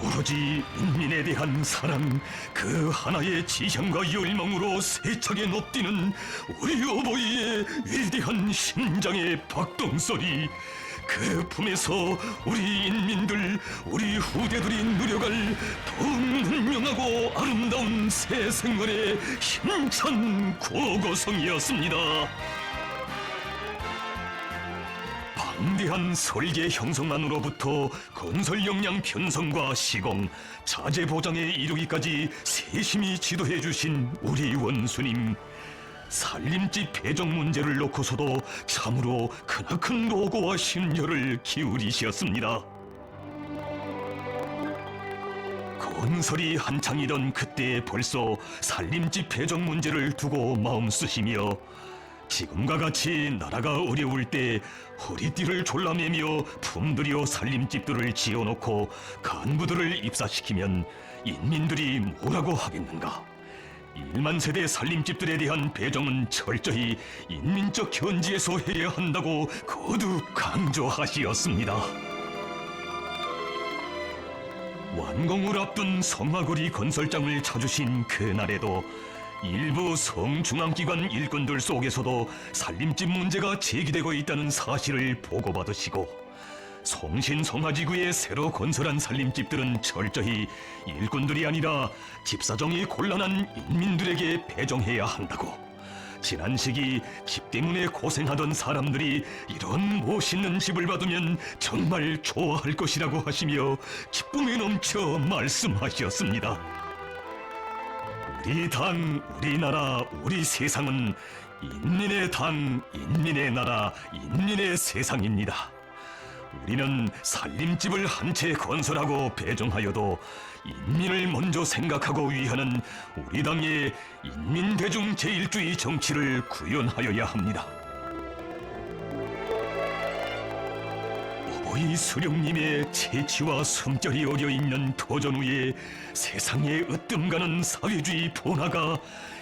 오로지 인민에 대한 사랑, 그 하나의 지향과 열망으로 세차게 높뛰는 우리 어버이의 위대한 심장의 박동소리. 그 품에서 우리 인민들, 우리 후대들이 누려갈 더욱 문명하고 아름다운 새 생활의 힘찬 고고성이었습니다. 방대한 설계 형성안으로부터 건설 역량 편성과 시공, 자재 보장에 이르기까지 세심히 지도해 주신 우리 원수님. 살림집 배정 문제를 놓고서도 참으로 크나큰 노고와 심려를 기울이셨습니다. 건설이 한창이던 그때 벌써 살림집 배정 문제를 두고 마음 쓰시며 지금과 같이 나라가 어려울 때 허리띠를 졸라매며 품들여 살림집들을 지어놓고 간부들을 입사시키면 인민들이 뭐라고 하겠는가? 1만 세대 살림집들에 대한 배정은 철저히 인민적 현지에서 해야 한다고 거듭 강조하시었습니다. 완공을 앞둔 성화거리 건설장을 찾으신 그날에도 일부 성중앙기관 일꾼들 속에서도 살림집 문제가 제기되고 있다는 사실을 보고받으시고 성신성화지구에 새로 건설한 살림집들은 철저히 일꾼들이 아니라 집사정이 곤란한 인민들에게 배정해야 한다고, 지난 시기 집 때문에 고생하던 사람들이 이런 멋있는 집을 받으면 정말 좋아할 것이라고 하시며 기쁨에 넘쳐 말씀하셨습니다. 우리 당, 우리나라, 우리 세상은 인민의 당, 인민의 나라, 인민의 세상입니다. 우리는 살림집을 한 채 건설하고 배정하여도 인민을 먼저 생각하고 위하는 우리 당의 인민대중 제일주의 정치를 구현하여야 합니다. 어버이 수령님의 채취와 숨결이 어려있는 도전 위에 세상에 으뜸가는 사회주의 번화가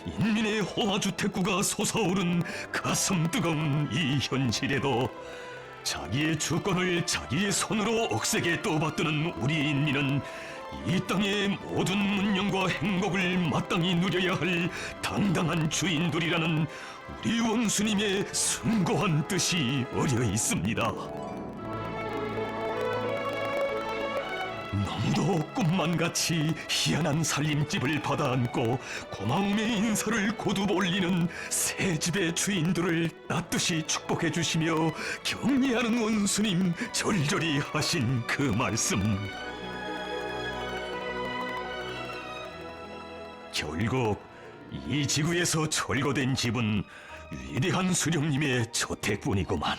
인민의 호화주택구가 솟아오른 가슴 뜨거운 이 현실에도 자기의 주권을 자기의 손으로 억세게 떠받드는 우리 인민은 이 땅의 모든 문명과 행복을 마땅히 누려야 할 당당한 주인들이라는 우리 원수님의 숭고한 뜻이 어려 있습니다. 너무도 꿈만같이 희한한 살림집을 받아안고 고마움의 인사를 거듭 올리는 새 집의 주인들을 따뜻이 축복해 주시며 격려하는 원수님 절절히 하신 그 말씀. 결국 이 지구에서 철거된 집은 위대한 수령님의 저택뿐이구만.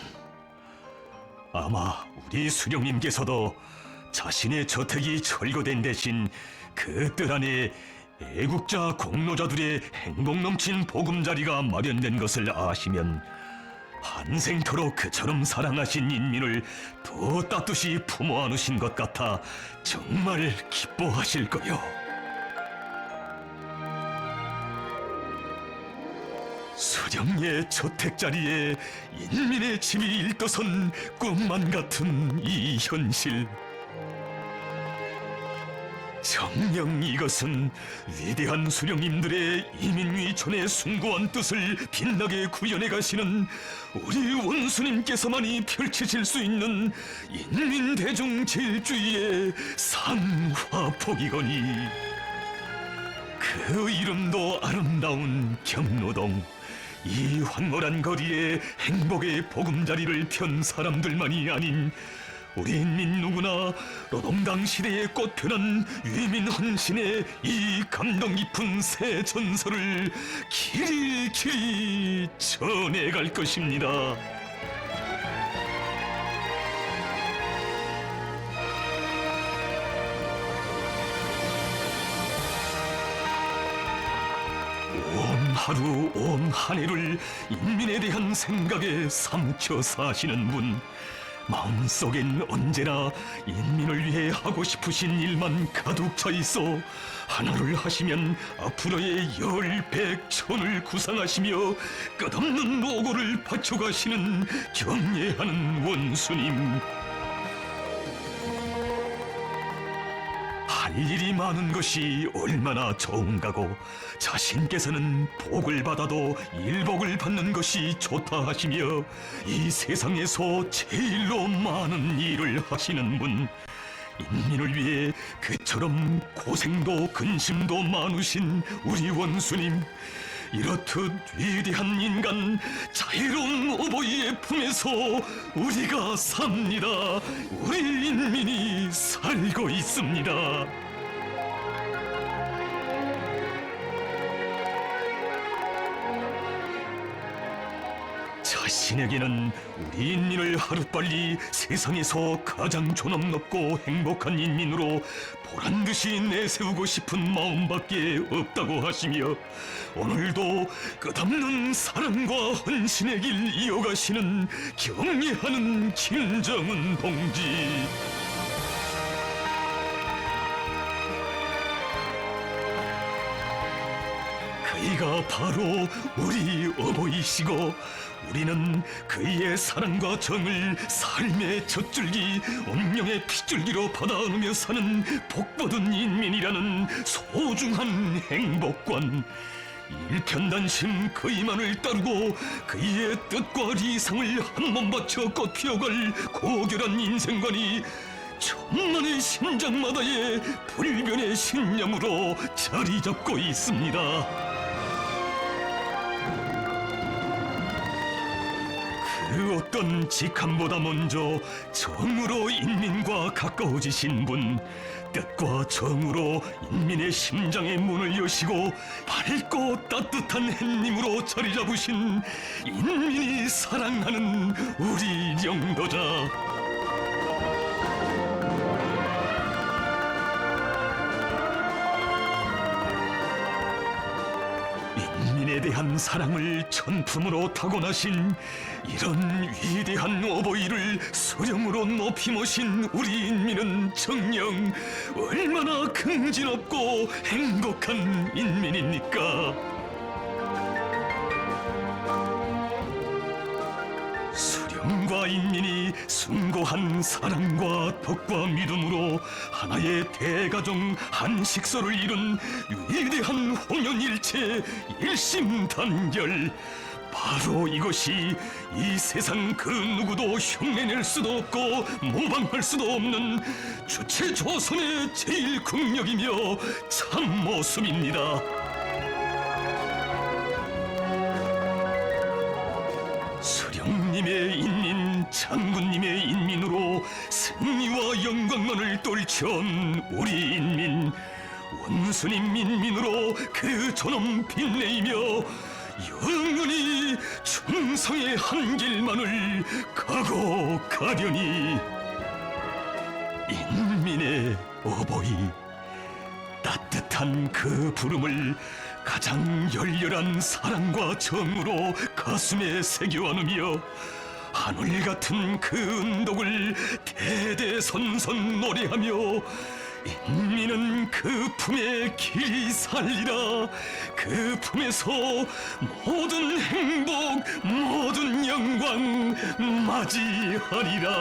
아마 우리 수령님께서도 자신의 저택이 철거된 대신 그 뜰 안에 애국자 공로자들의 행복 넘친 보금자리가 마련된 것을 아시면 한생토록 그처럼 사랑하신 인민을 더 따뜻이 품어 안으신 것 같아 정말 기뻐하실 거요. 수령의 저택자리에 인민의 집이 일떠선 꿈만 같은 이 현실. 정녕 이것은 위대한 수령님들의 이민위천의 숭고한 뜻을 빛나게 구현해 가시는 우리 원수님께서만이 펼치실 수 있는 인민대중 제일주의의 산화폭이거니, 그 이름도 아름다운 경로동. 이 황홀한 거리에 행복의 보금자리를 편 사람들만이 아닌 우리 인민 누구나 노동당 시대에 꽃펴난 위민 헌신의 이 감동 깊은 새 전설을 길이 전해갈 것입니다. 온 하루 온 한 해를 인민에 대한 생각에 삼켜 사시는 분, 마음속엔 언제나 인민을 위해 하고 싶으신 일만 가득 차 있어 하나를 하시면 앞으로의 열백천을 구상하시며 끝없는 노고를 바쳐가시는 경례하는 원수님. 할 일이 많은 것이 얼마나 좋은가고 자신께서는 복을 받아도 일복을 받는 것이 좋다 하시며 이 세상에서 제일로 많은 일을 하시는 분, 인민을 위해 그처럼 고생도 근심도 많으신 우리 원수님, 이렇듯 위대한 인간 자유로운 어버이의 품에서 우리가 삽니다. 우리 인민이 살고 있습니다. 자신에게는 우리 인민을 하루빨리 세상에서 가장 존엄 높고 행복한 인민으로 보란듯이 내세우고 싶은 마음밖에 없다고 하시며 오늘도 끝없는 사랑과 헌신의 길 이어가시는 경례하는 김정은 동지. 그이가 바로 우리 어버이시고 우리는 그이의 사랑과 정을 삶의 젖줄기, 운명의 핏줄기로 받아 안으며 사는 복받은 인민이라는 소중한 행복관. 일편단심 그이만을 따르고 그이의 뜻과 리상을 한 번 바쳐 꽃피어갈 고결한 인생관이 천만의 심장마다의 불변의 신념으로 자리 잡고 있습니다. 그 어떤 직함보다 먼저 정으로 인민과 가까워지신 분, 뜻과 정으로 인민의 심장의 문을 여시고 밝고 따뜻한 햇님으로 자리 잡으신 인민이 사랑하는 우리 영도자. 인민에 대한 사랑을 천품으로 타고나신 이런 위대한 어버이를 수령으로 높이 모신 우리 인민은 정녕 얼마나 긍진없고 행복한 인민입니까? 수령과 인민이 숭고한 사랑과 덕과 믿음으로 하나의 대가족 한 식소를 이룬 위대한 홍연일체 일심단결. 바로 이것이 이 세상 그 누구도 흉내낼 수도 없고 모방할 수도 없는 주체 조선의 제일 국력이며 참모습입니다. 수령님의 인민, 장군님의 인민으로 승리와 영광만을 떨쳐온 우리 인민, 원수님 인민으로 그 존엄 빛내이며 영원히 충성의 한 길만을 가고 가려니. 인민의 어버이, 따뜻한 그 부름을 가장 열렬한 사랑과 정으로 가슴에 새겨 안으며 하늘 같은 그 은독을 대대선선 노래하며 인민은 그 품에 길이 살리라. 그 품에서 모든 행복, 모든 영광 맞이하리라.